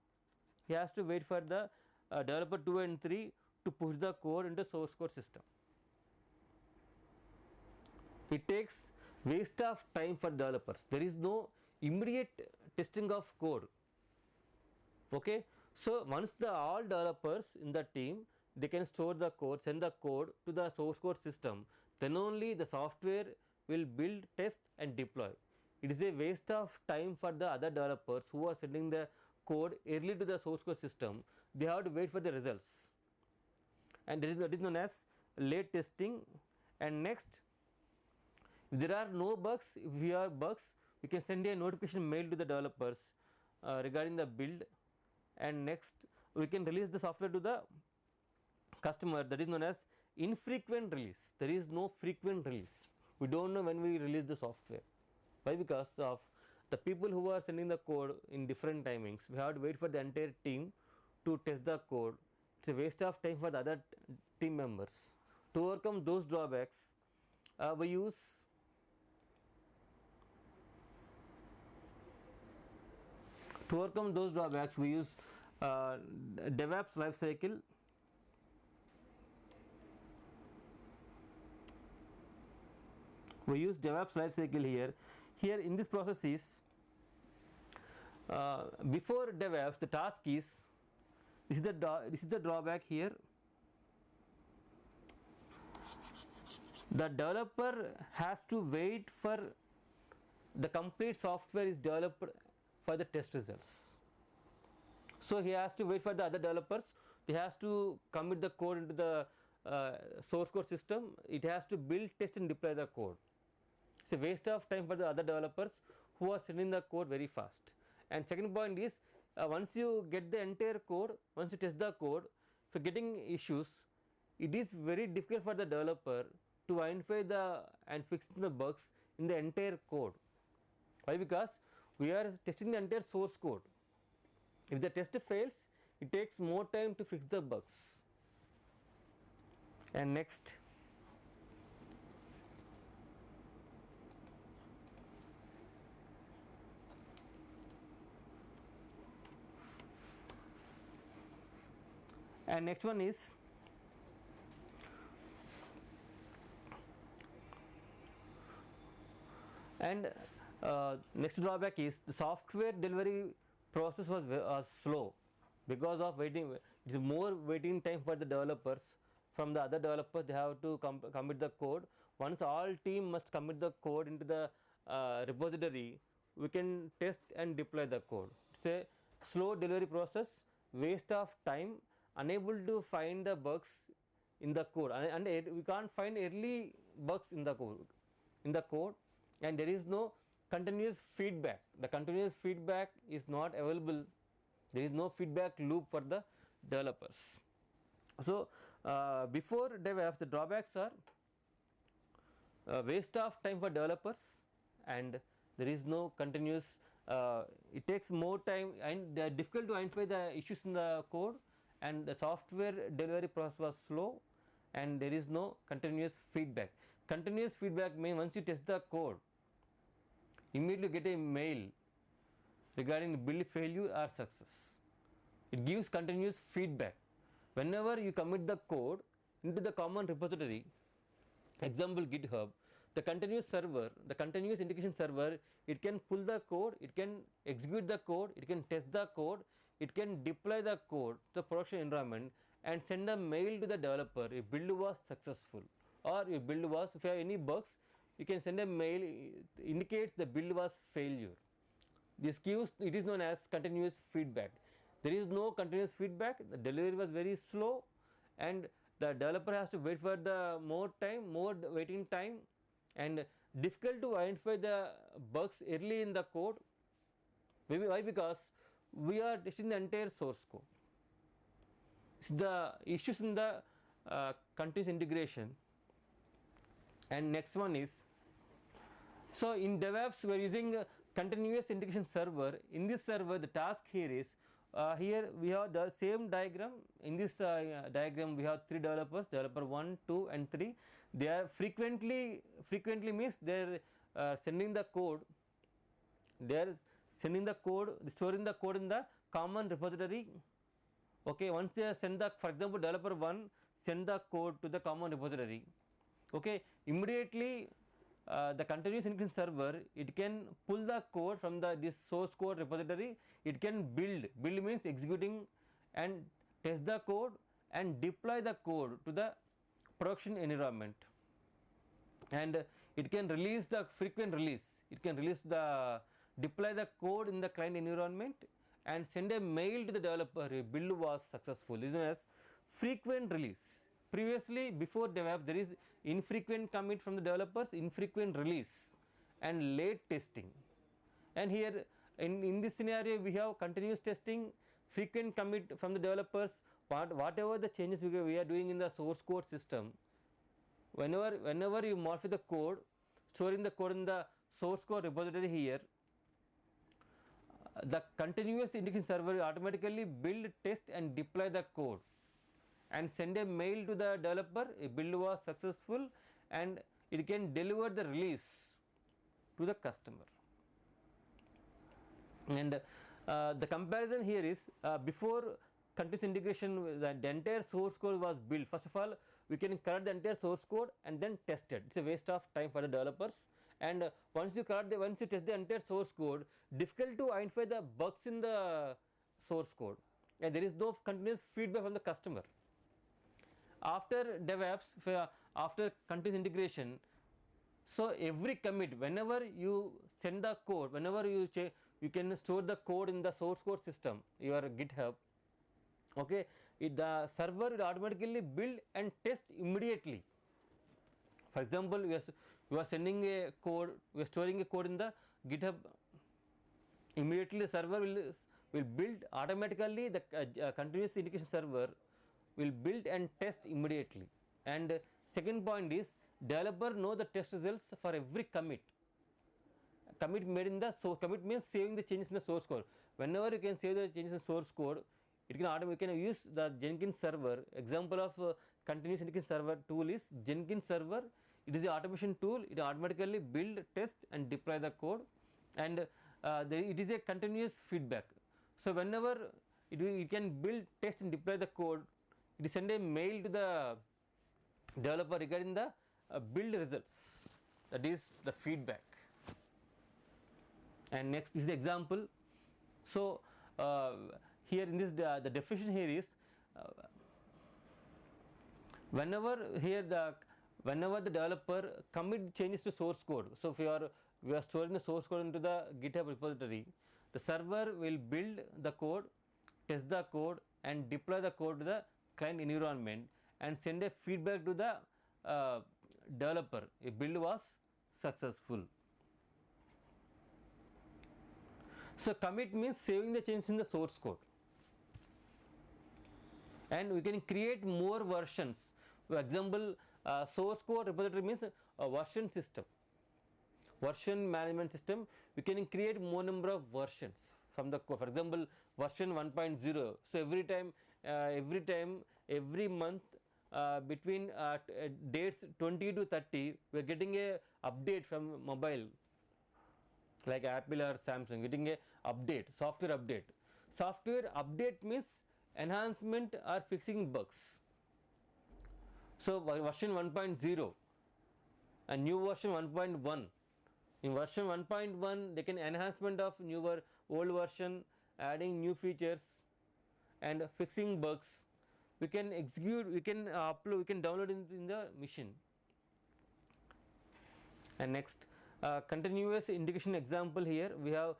developer 2 and 3 to push the code into source code system. It takes waste of time for developers. There is no immediate testing of code. Okay, so once all developers in the team, they can store the code, send the code to the source code system, then only the software will build, test and deploy. It is a waste of time for the other developers who are sending the code early to the source code system. They have to wait for the results, and that is known as late testing. And next, if there are no bugs, if we have bugs, we can send a notification mail to the developers regarding the build, and next we can release the software to the customer. That is known as infrequent release. There is no frequent release. We don't know when we release the software. Why? Because of the people who are sending the code in different timings. We have to wait for the entire team to test the code. It's a waste of time for the other team members. To overcome those drawbacks, we use DevOps lifecycle. We use DevOps lifecycle here. Here in this process is before DevOps, the task is this is the drawback here. The developer has to wait for the complete software is developed for the test results. So he has to wait for the other developers. He has to commit the code into the source code system. It has to build, test and deploy the code. It's a waste of time for the other developers who are sending the code very fast. And second point is once you get the entire code, once you test the code, for getting issues, it is very difficult for the developer to identify and fix the bugs in the entire code. Why? Because we are testing the entire source code. If the test fails, it takes more time to fix the bugs. And next, one is next drawback is the software delivery process was slow because of waiting. It is more waiting time for the developers. From the other developers, they have to commit the code. Once all team must commit the code into the repository, we can test and deploy the code. It's a slow delivery process, waste of time, unable to find the bugs in the code, and we can't find early bugs in the code, and there is no continuous feedback. The continuous feedback is not available. There is no feedback loop for the developers. So before DevOps, the drawbacks are waste of time for developers, and there is no continuous. It takes more time and difficult to identify the issues in the code, and the software delivery process was slow, and there is no continuous feedback. Continuous feedback means once you test the code, immediately get a mail regarding build failure or success. It gives continuous feedback. Whenever you commit the code, into the common repository, example GitHub, the continuous server, the continuous integration server, it can pull the code, it can execute the code, it can test the code, it can deploy the code to the production environment and send a mail to the developer if build was successful, or if build was, if you have any bugs, you can send a mail, indicates the build was failure. This gives, it is known as continuous feedback. There is no continuous feedback, the delivery was very slow, and the developer has to wait for the more waiting time, and difficult to identify the bugs early in the code. Maybe why? Because we are testing the entire source code. The issues in the continuous integration. And next one is, so in DevOps we are using a continuous integration server. In this server, the task here is, here we have the same diagram. In this diagram we have 3 developers, developer 1, 2 and 3. They are frequently means they are sending the code, they are sending the code, storing the code in the common repository. Okay, once they send the, for example, developer 1 send the code to the common repository, okay, immediately the continuous integration server, it can pull the code from the this source code repository, it can build means executing, and test the code and deploy the code to the production environment, and it can release the frequent release, it can release the deploy the code in the client environment and send a mail to the developer if build was successful. This is known as frequent release. Previously, before DevOps, there is infrequent commit from the developers, infrequent release and late testing. And here in this scenario we have continuous testing, frequent commit from the developers, whatever the changes we are doing in the source code system, whenever you modify the code, storing the code in the source code repository here, the continuous integration server will automatically build, test and deploy the code and send a mail to the developer if build was successful, and it can deliver the release to the customer. And the comparison here is, before continuous integration, the entire source code was built. First of all, we can correct the entire source code and then test it. It's a waste of time for the developers. And once you test the entire source code, difficult to identify the bugs in the source code, and there is no continuous feedback from the customer. After DevOps, after continuous integration, so every commit, whenever you send the code, whenever you can store the code in the source code system, your GitHub, okay, the server will automatically build and test immediately. For example, we are sending a code, we are storing a code in the GitHub, immediately the server will build automatically, the continuous integration server will build and test immediately. And second point is, developer know the test results for every commit. Commit made in the source, commit means saving the changes in the source code. Whenever you can save the changes in source code, it can you can use the Jenkins server. Example of continuous integration server tool is Jenkins server. It is an automation tool, it automatically build, test and deploy the code, and it is a continuous feedback. So whenever it can build, test and deploy the code, it send a mail to the developer regarding the build results, that is the feedback. And next is the example. So here in this the definition here is, whenever the developer commit changes to source code, so if we are storing the source code into the GitHub repository, the server will build the code, test the code and deploy the code to the client environment and send a feedback to the developer if build was successful. So commit means saving the changes in the source code, and we can create more versions. For example, source code repository means a version system, version management system. We can create more number of versions from the code. For example, version 1.0. So every month, between dates 20 to 30, we are getting a update from mobile like Apple or Samsung, getting a update, software update. Software update means enhancement or fixing bugs. So version 1.0 and new version 1.1. In version 1.1 they can enhancement of newer old version, adding new features and fixing bugs. We can execute, we can upload, we can download in the machine. And next, continuous integration example. Here we have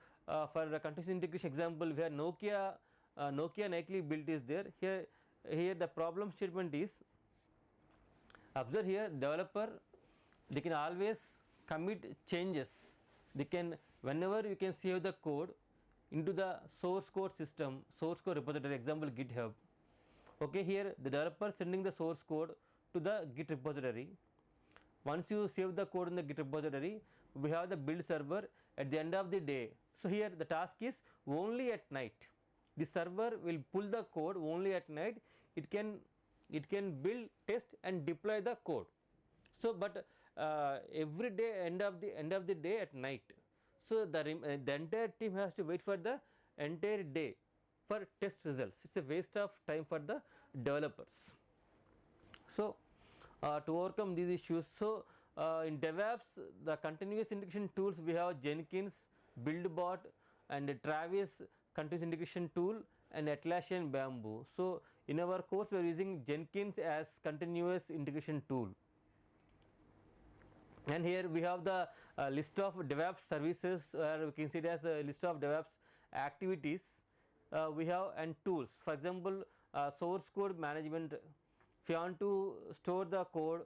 for the continuous integration example we have Nokia nightly built is there. Here the problem statement is, observe here, developer they can always commit changes. They can, whenever you can save the code into the source code system, source code repository, example GitHub. Okay, here the developer sending the source code to the Git repository. Once you save the code in the Git repository, we have the build server at the end of the day. So here the task is only at night. The server will pull the code only at night. It can build, test and deploy the code. So but every day end of the day at night. So the entire team has to wait for the entire day for test results. It's a waste of time for the developers. So to overcome these issues, so in DevOps the continuous integration tools we have Jenkins, BuildBot and Travis continuous integration tool and Atlassian Bamboo. So in our course we are using Jenkins as continuous integration tool. And here we have the list of DevOps services, or we can see it as a list of DevOps activities we have and tools. For example, source code management. If you want to store the code,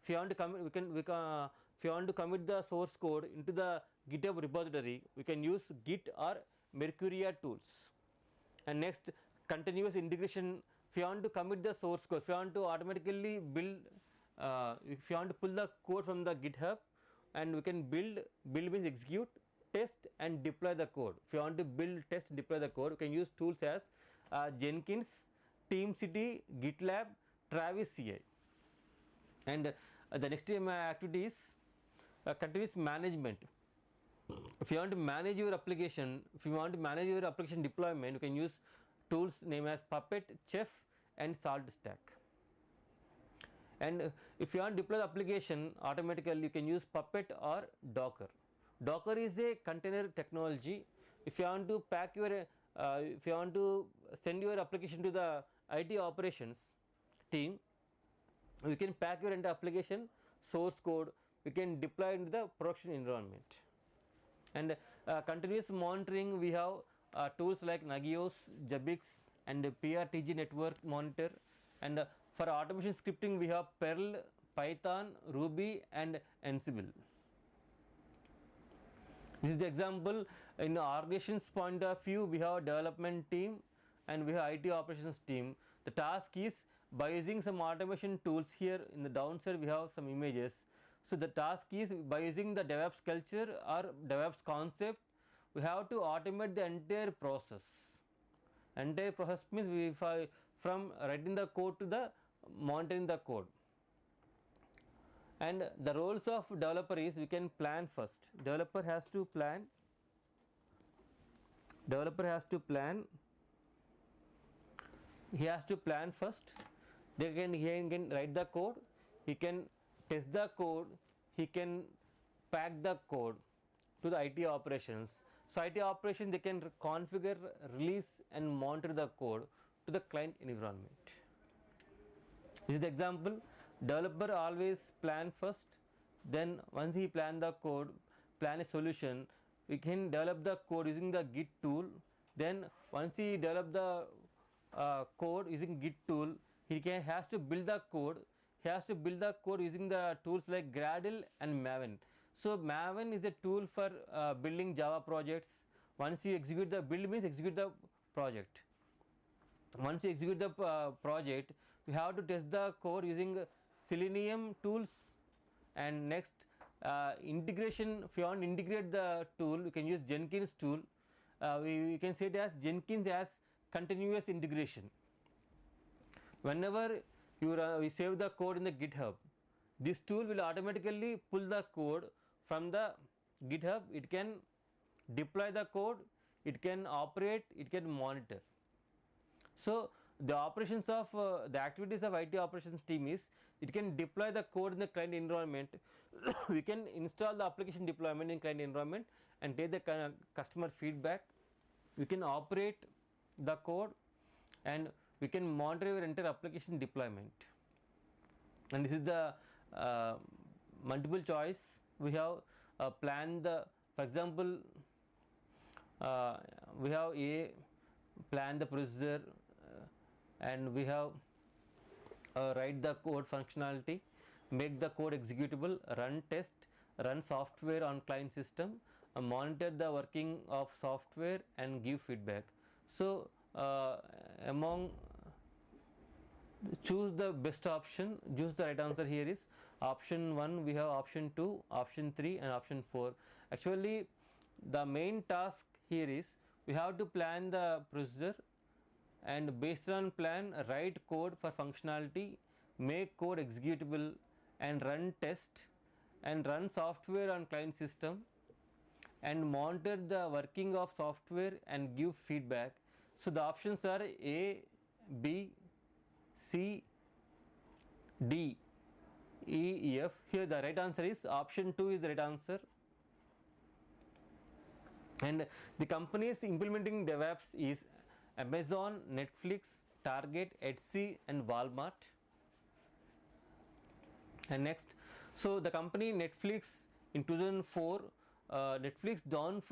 if you want to commit, if you want to commit the source code into the GitHub repository, we can use Git or Mercurial tools. And next, continuous integration. If you want to commit the source code, if you want to automatically build, if you want to pull the code from the GitHub, and we can build means execute, test and deploy the code. If you want to build, test, deploy the code, we can use tools as Jenkins, TeamCity, GitLab, Travis CI. And the next activity is continuous management. If you want to manage your application, if you want to manage your application deployment, you can use tools named as Puppet, Chef and SaltStack. And if you want to deploy the application automatically, you can use Puppet or Docker. Docker is a container technology. If you want to pack your if you want to send your application to the IT operations team, you can pack your entire application source code, you can deploy into the production environment. And continuous monitoring, we have tools like Nagios, Zabbix and PRTG network monitor. And for automation scripting we have Perl, Python, Ruby and Ansible. This is the example. In the organization's point of view, we have a development team and we have IT operations team. The task is, by using some automation tools, here in the downside we have some images. So the task is, by using the DevOps culture or DevOps concept, we have to automate the entire process. Entire process means from writing the code to the monitoring the code. And the roles of developer is, we can plan first. Developer has to plan. He has to plan first. He can write the code, he can test the code, he can pack the code to the IT operations. So IT operations, they can configure, release and monitor the code to the client environment. This is the example. Developer always plan first, then once he plan the code, plan a solution, we can develop the code using the Git tool. Then once he develop the code using Git tool, has to build the code. He has to build the code using the tools like Gradle and Maven. So Maven is a tool for building Java projects. Once you execute the build means execute the project. Once you execute the project, you have to test the code using Selenium tools. And next, integration. If you want to integrate the tool, you can use Jenkins tool. We can say it as Jenkins as continuous integration. Whenever you save the code in the GitHub, this tool will automatically pull the code from the GitHub. It can deploy the code, it can operate, it can monitor. So the operations of the activities of IT operations team is it can deploy the code in the client environment. We can install the application deployment in client environment and take the customer feedback. We can operate the code and we can monitor your entire application deployment. And this is the multiple choice. We have planned the, for example, we have A, plan the procedure, and we have write the code functionality, make the code executable, run test, run software on client system, monitor the working of software and give feedback. So among choose the best option, choose the right answer. Here is option 1, we have option 2, option 3 and option 4. Actually the main task here is we have to plan the procedure and based on plan write code for functionality, make code executable and run test and run software on client system and monitor the working of software and give feedback. So the options are A, B, C, D, E, F. Here the right answer is option 2 is the right answer. And the companies implementing DevOps is Amazon, Netflix, Target, Etsy and Walmart. And next, so the company Netflix in 2004, Netflix down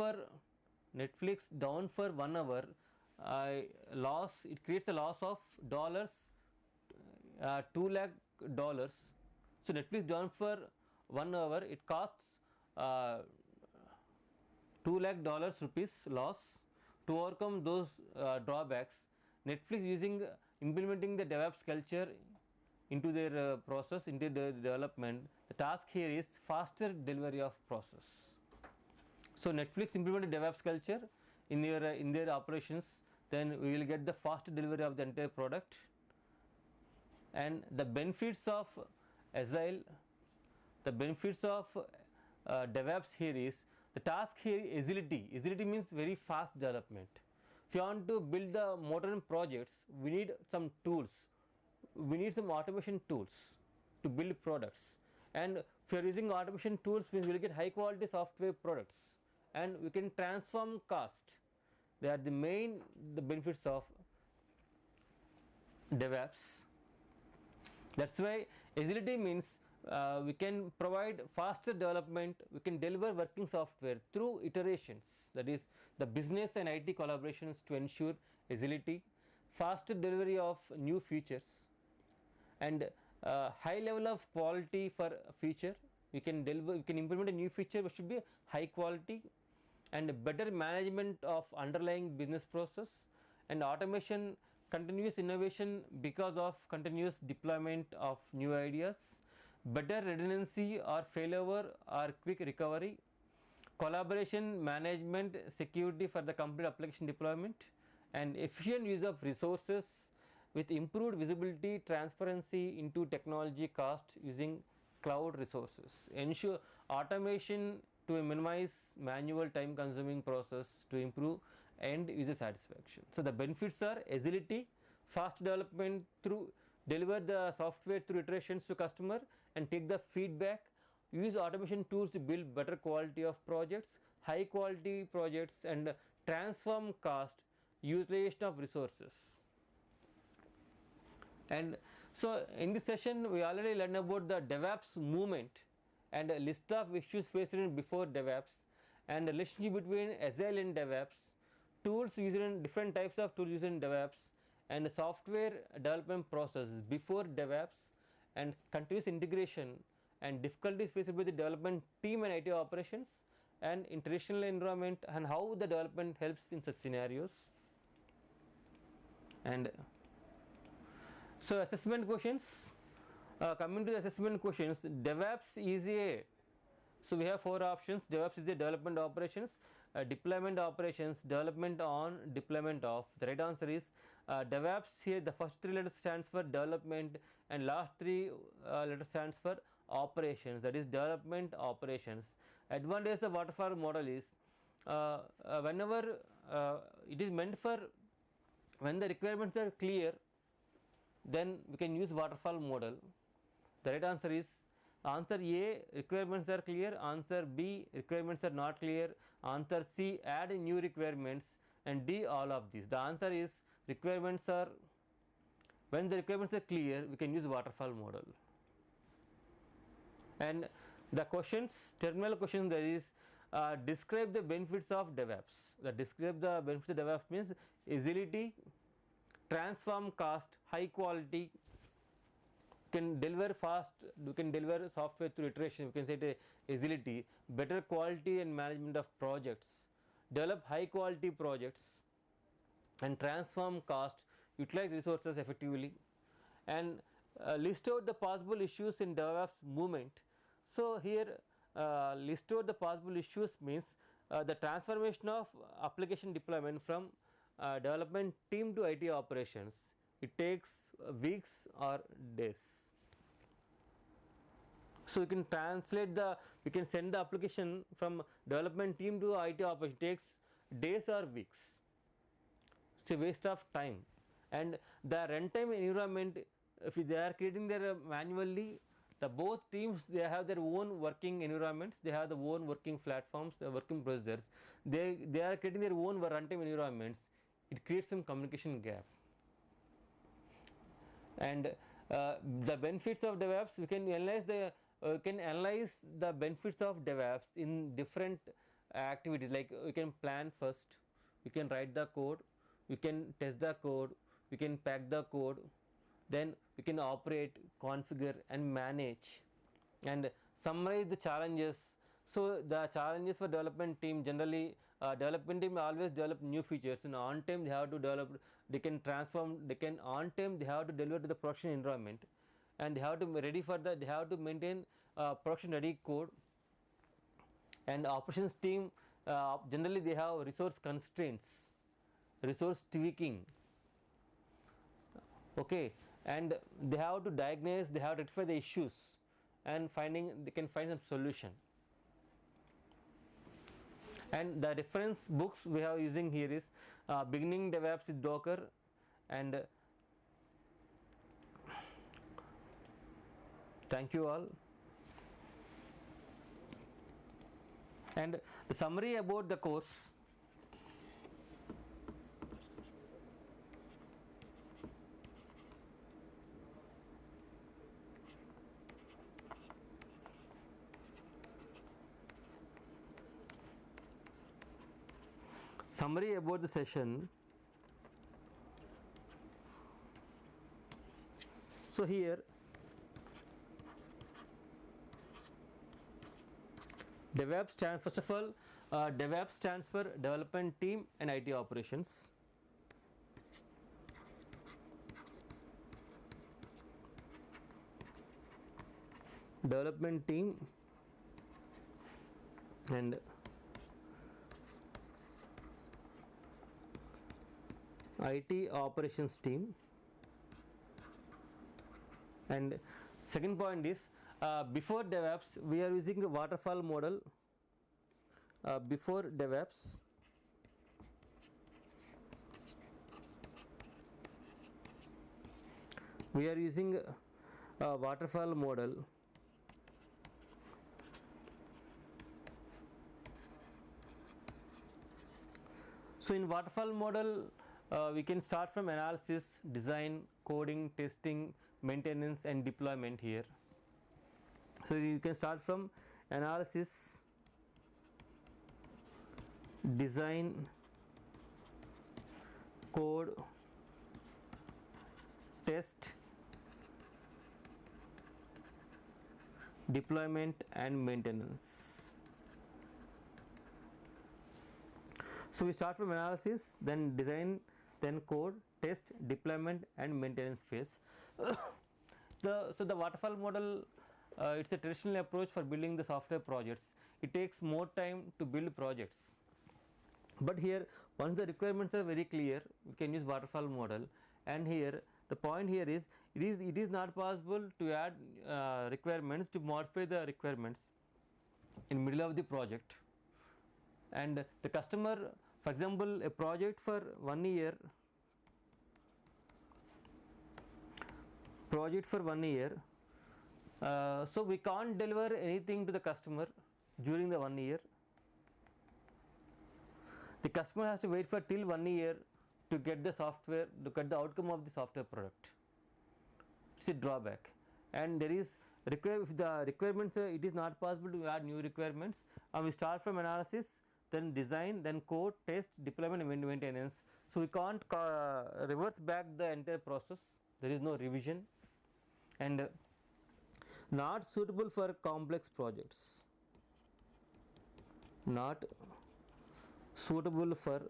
for 1 hour, loss, it creates a loss of $2 lakh. So Netflix down for 1 hour, it costs $2 lakh rupees loss. To overcome those drawbacks, Netflix implementing the DevOps culture into their process, into the development. The task here is faster delivery of process. So Netflix implemented DevOps culture in their operations, then we will get the faster delivery of the entire product. And the benefits of Agile, the benefits of DevOps here is, the task here is agility. Agility means very fast development. If you want to build the modern projects, we need some tools, we need some automation tools to build products, and if you are using automation tools means we will get high quality software products and we can transform cost. They are the benefits of DevOps. That's why agility means we can provide faster development, we can deliver working software through iterations, that is the business and IT collaborations to ensure agility, faster delivery of new features and high level of quality for feature. We can implement a new feature which should be high quality, and better management of underlying business process and automation, continuous innovation because of continuous deployment of new ideas, better redundancy or failover or quick recovery, collaboration management, security for the complete application deployment, and efficient use of resources with improved visibility, transparency into technology cost using cloud resources, ensure automation to minimize manual time consuming process to improve end user satisfaction. So the benefits are agility, fast development through deliver the software through iterations to customer and take the feedback, use automation tools to build better quality of projects, high quality projects and transform cost, utilization of resources. And so in this session we already learned about the DevOps movement and a list of issues faced in before DevOps and the relationship between Agile and DevOps, tools used in different types of tools used in DevOps and the software development process before DevOps and continuous integration and difficulties faced by the development team and IT operations and in traditional environment and how the development helps in such scenarios. And so assessment questions, coming to the assessment questions, DevOps is a, so we have 4 options. DevOps is the development operations, deployment operations, development on, deployment of. The right answer is DevOps. Here the first 3 letters stands for development and last 3 letters stands for operations, that is development operations. Advantage of waterfall model is whenever it is meant for when the requirements are clear, then we can use waterfall model. The right answer is answer A, requirements are clear, answer B, requirements are not clear, answer C, add new requirements, and D, all of these. The answer is requirements are, when the requirements are clear, we can use waterfall model. And the questions, terminal question, there is describe the benefits of DevOps. The describe the benefits of DevOps means agility, transform cost, high quality, can deliver fast, you can deliver software through iteration, you can say it agility, better quality and management of projects, develop high quality projects, and transform cost, utilize resources effectively, and list out the possible issues in DevOps movement. So here list out the possible issues means the transformation of application deployment from development team to IT operations. It takes weeks or days. So you can translate the, you can send the application from development team to IT operation, takes days or weeks. It's a waste of time. And the runtime environment, if they are creating their manually, the both teams, they have their own working environments, they have their own working platforms, their working procedures, they are creating their own runtime environments. It creates some communication gap. And the benefits of DevOps, we can analyze the benefits of DevOps in different activities, like we can plan first, we can write the code, we can test the code, we can pack the code, then we can operate, configure and manage, and summarize the challenges. So the challenges for development team, generally development team always develop new features, and on time they have to develop, they can transform, they can on time they have to deliver to the production environment, and they have to be ready for the, they have to maintain production ready code. And operations team, generally they have resource constraints, resource tweaking, okay, and they have to diagnose, they have to rectify the issues, and finding, they can find some solution. And the reference books we have using here is Beginning DevOps with Docker, and thank you all. And the summary about the course. Summary about the session. So here DevOps stands, first of all, DevOps stands for development team and IT operations. Development team and IT operations team. And second point is before DevOps we are using a waterfall model. Before DevOps we are using a waterfall model. So in waterfall model we can start from analysis, design, coding, testing, maintenance and deployment here. So you can start from analysis, design, code, test, deployment and maintenance. So we start from analysis, then design, then code, test, deployment and maintenance phase. So the waterfall model, it's a traditional approach for building the software projects. It takes more time to build projects. But here, once the requirements are very clear, we can use waterfall model. And here, the point here is, it is not possible to add requirements, to modify the requirements in middle of the project. And the customer, for example, a project for 1 year, So we can't deliver anything to the customer during the 1 year. The customer has to wait for till 1 year to get the software, to get the outcome of the software product. It's a drawback. And there is if the requirements it is not possible to add new requirements, and we start from analysis, then design, then code, test, deployment and maintenance. So we can't reverse back the entire process. There is no revision, and not suitable for complex projects. Not suitable for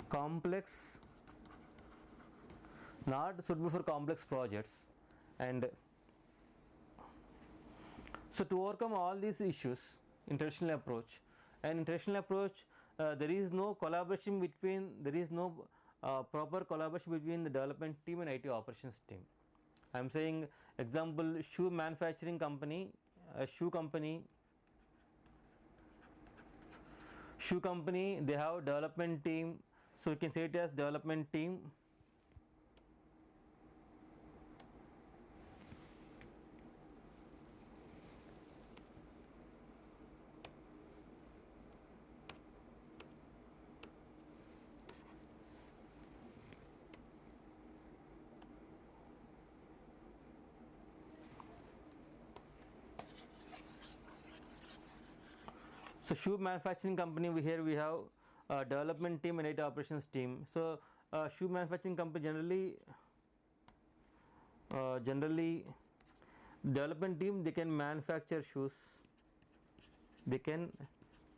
complex projects. And so to overcome all these issues, international approach, there is no collaboration between, there is no proper collaboration between the development team and IT operations team. I am saying example, shoe manufacturing company, shoe company, they have development team, so you can say it as development team. So shoe manufacturing company, we have development team and IT operations team. So shoe manufacturing company generally development team, they can manufacture shoes. They can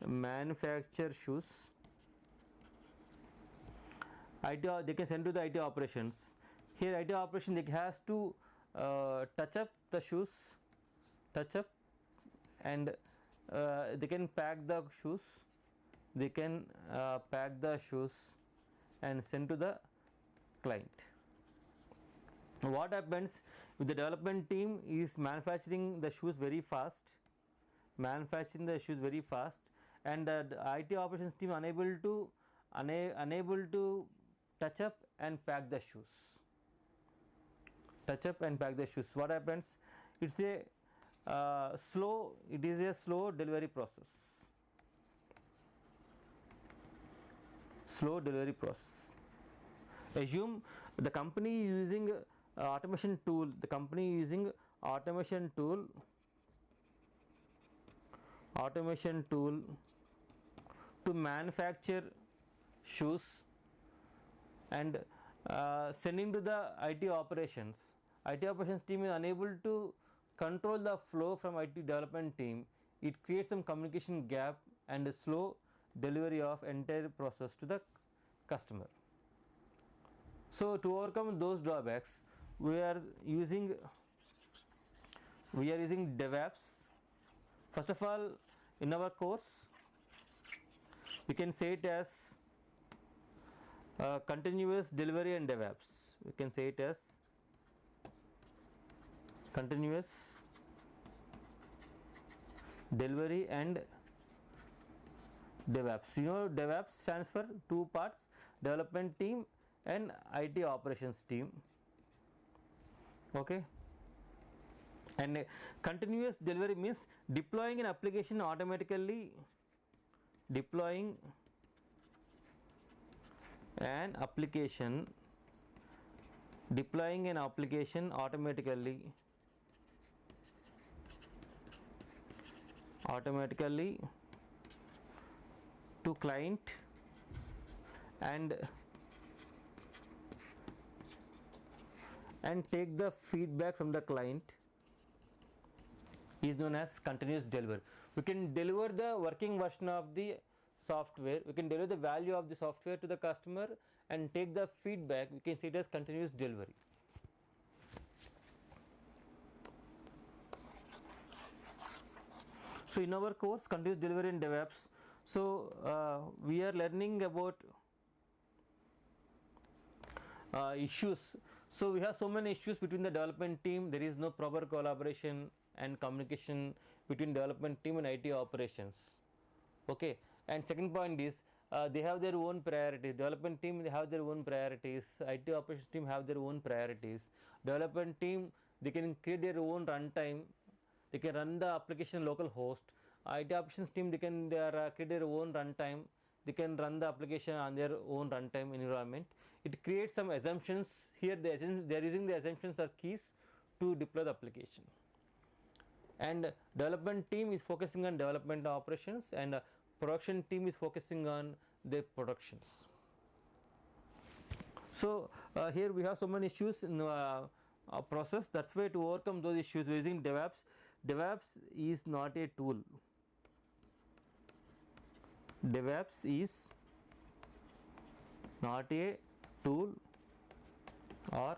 manufacture shoes. They can send to the IT operations. Here IT operation, they has to touch up the shoes, and they can pack the shoes. They can pack the shoes and send to the client. What happens if the development team is manufacturing the shoes very fast, and the IT operations team unable to touch up and pack the shoes. What happens? It's a slow delivery process. Assume the company is using automation tool. To manufacture shoes and sending to the IT operations. IT operations team is unable to control the flow from IT development team. It creates some communication gap and a slow delivery of entire process to the customer. So to overcome those drawbacks, we are using DevOps. First of all, in our course, we can say it as continuous delivery and DevOps. We can say it as continuous delivery and DevOps. DevOps stands for two parts: development team and IT operations team. Okay. And continuous delivery means deploying an application automatically. Automatically to client and take the feedback from the client is known as continuous delivery. We can deliver the working version of the software, we can deliver the value of the software to the customer and take the feedback. We can see it as continuous delivery. So in our course, continuous delivery in DevOps, so we are learning about issues. So we have so many issues between the development team. There is no proper collaboration and communication between development team and IT operations. Okay. And second point is they have their own priorities. Development team, they have their own priorities. IT operations team have their own priorities. development team, they can create their own runtime, they can run the application local host. IT operations team, they create their own runtime, they can run the application on their own runtime environment. It creates some assumptions here. They are using the assumptions or keys to deploy the application. And development team is focusing on development operations, and production team is focusing on their productions. So here we have so many issues in process. That's why to overcome those issues we are using DevOps. DevOps is not a tool. DevOps is not a tool or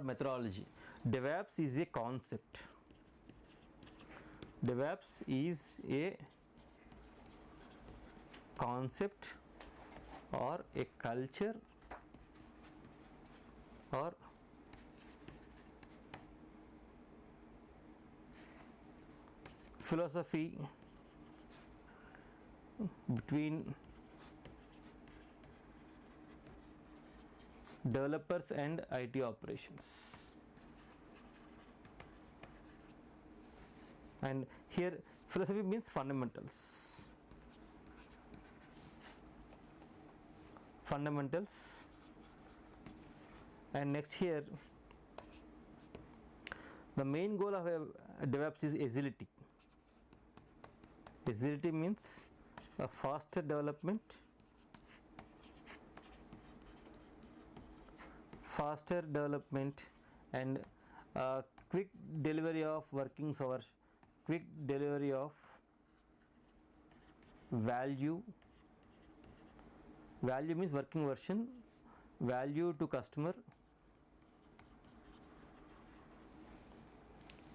methodology. DevOps is a concept. DevOps is a concept or a culture or philosophy between developers and IT operations. And here philosophy means fundamentals. And next here, the main goal of a DevOps is agility. Agility means a faster development, and quick delivery of working hours, quick delivery of value. Value means working version, value to customer.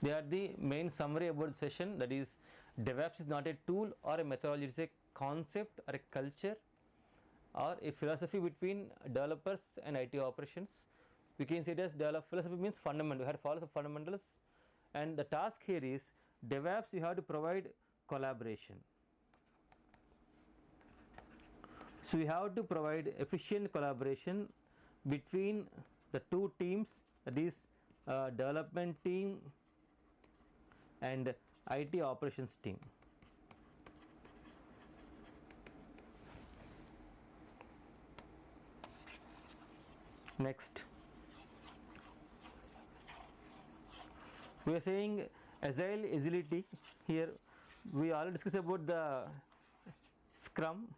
They are the main summary about the session. That is, DevOps is not a tool or a methodology, it is a concept or a culture or a philosophy between developers and IT operations. We can say it as philosophy means fundamental. We have to follow the fundamentals, and the task here is DevOps, you have to provide collaboration. So we have to provide efficient collaboration between the two teams, that is development team and IT operations team. Next, we are saying agility. Here we already discussed about the Scrum.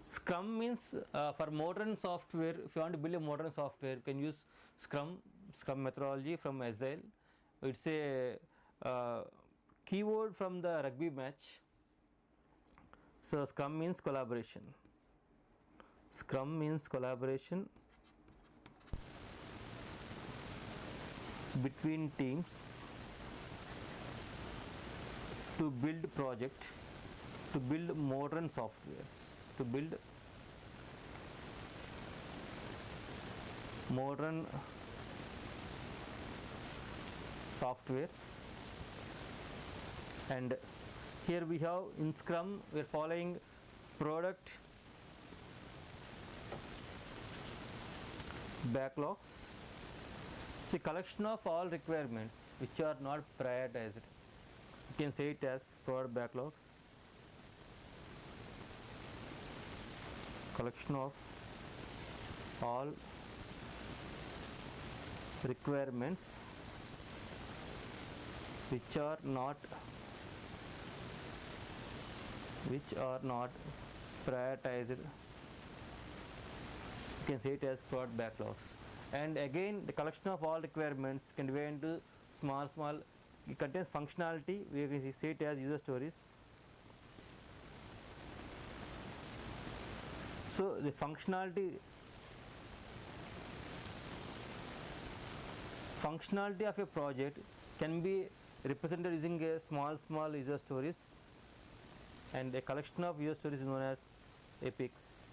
Scrum means for modern software, if you want to build a modern software, you can use Scrum methodology from Agile. It's a keyword from the rugby match. So Scrum means collaboration. Scrum means collaboration between teams to build project, to build modern softwares, to build modern softwares. And here we have in Scrum, we are following product backlogs. See, collection of all requirements which are not prioritized. You can say it as product backlogs. Collection of all requirements which are not prioritized. You can say it as product backlogs. And again, the collection of all requirements can be divided into small, it contains functionality. We can say it as user stories. So the functionality of a project can be represented using a small user stories, and a collection of user stories is known as epics.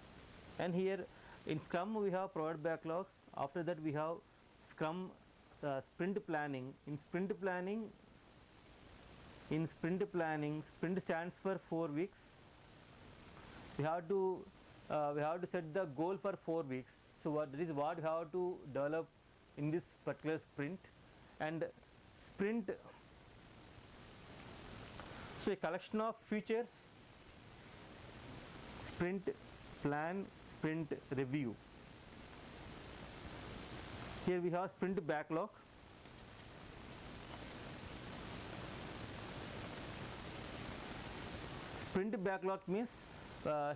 And here in Scrum we have product backlogs. After that we have Scrum sprint planning. In sprint planning, In sprint planning, sprint stands for 4 weeks. We have to set the goal for 4 weeks. So what we have to develop in this particular sprint. And sprint, so a collection of features, sprint plan, sprint review. Here we have sprint backlog. Sprint backlog means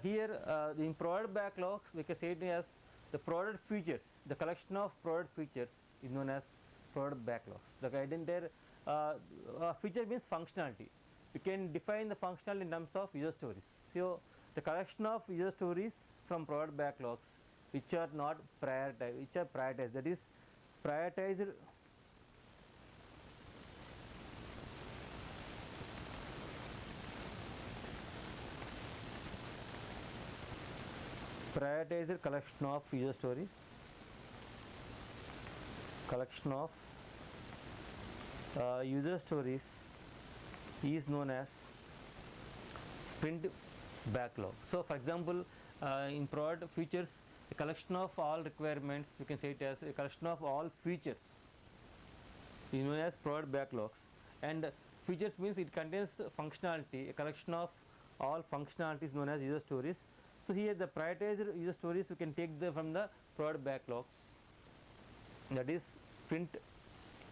here in product backlogs we can say it as the product features. The collection of product features is known as product backlogs. The entire feature means functionality. You can define the functionality in terms of user stories. So the collection of user stories from product backlogs which are not prioritized, which are prioritized, that is prioritized collection of user stories, collection of user stories is known as sprint backlog. So for example, in product features, a collection of all requirements, you can say it as a collection of all features is known as product backlogs. And features means it contains functionality. A collection of all functionalities known as user stories. So here the prioritized user stories we can take from the product backlogs, that is sprint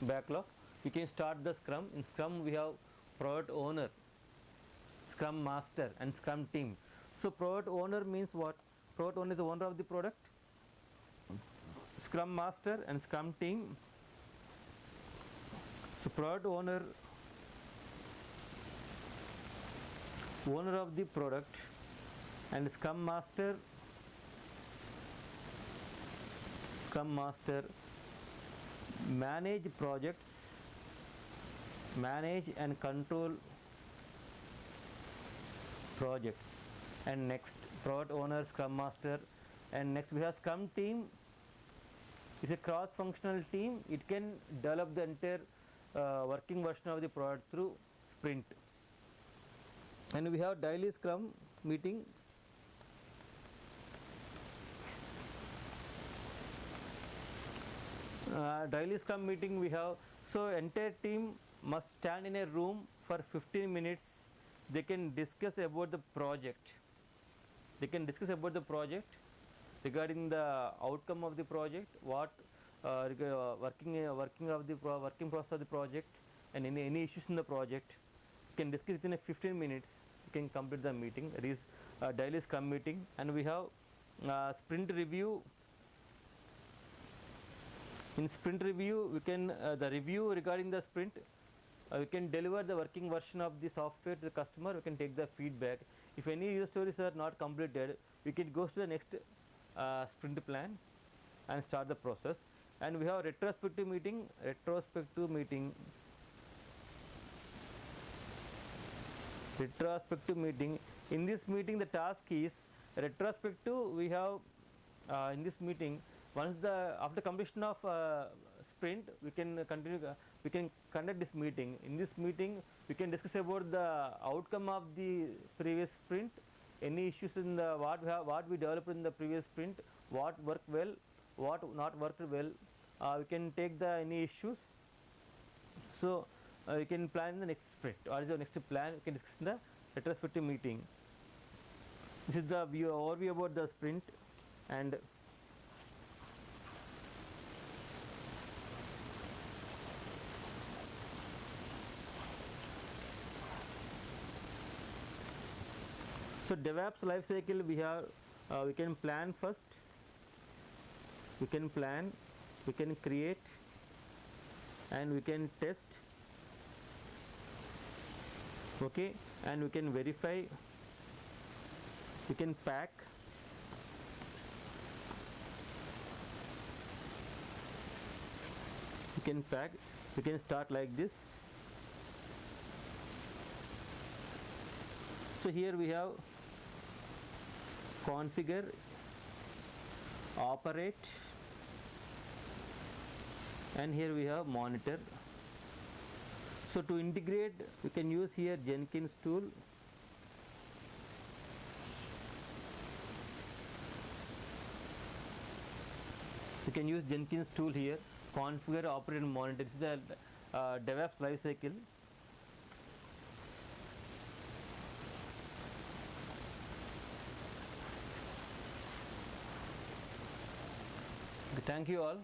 backlog. We can start the Scrum. In Scrum we have product owner, Scrum master and Scrum team. So product owner means what? Product owner is the owner of the product, Scrum master and Scrum team. So product owner of the product and Scrum master manage projects, manage and control projects. And next product owner, Scrum master, and next we have Scrum team. It's a cross functional team. It can develop the entire working version of the product through sprint. And we have daily Scrum meeting. Daily Scrum meeting we have. So entire team must stand in a room for 15 minutes. They can discuss about the project. Regarding the outcome of the project, what working process of the project, and any issues in the project. You can discuss within a 15 minutes. You can complete the meeting. It is a daily Scrum meeting. And we have sprint review. In sprint review, we can the review regarding the sprint. We can deliver the working version of the software to the customer. We can take the feedback. If any user stories are not completed, we can go to the next sprint plan and start the process. And we have retrospective meeting. In this meeting, the task is retrospective. We have in this meeting, after completion of sprint, we can conduct this meeting. In this meeting, we can discuss about the outcome of the previous sprint, any issues in the what we developed in the previous sprint, what worked well, what not worked well. We can take the any issues. So we can plan the next sprint. What is the next plan? We can discuss in the retrospective meeting. This is the overview about the sprint. And so DevOps life cycle, we have we can plan first, we can create, and we can test, okay, and we can verify, we can pack, we can start like this. So here we have configure, operate, and here we have monitor. So to integrate, we can use here Jenkins tool. You can use Jenkins tool here. Configure, operate, and monitor. This is the DevOps lifecycle. Thank you all.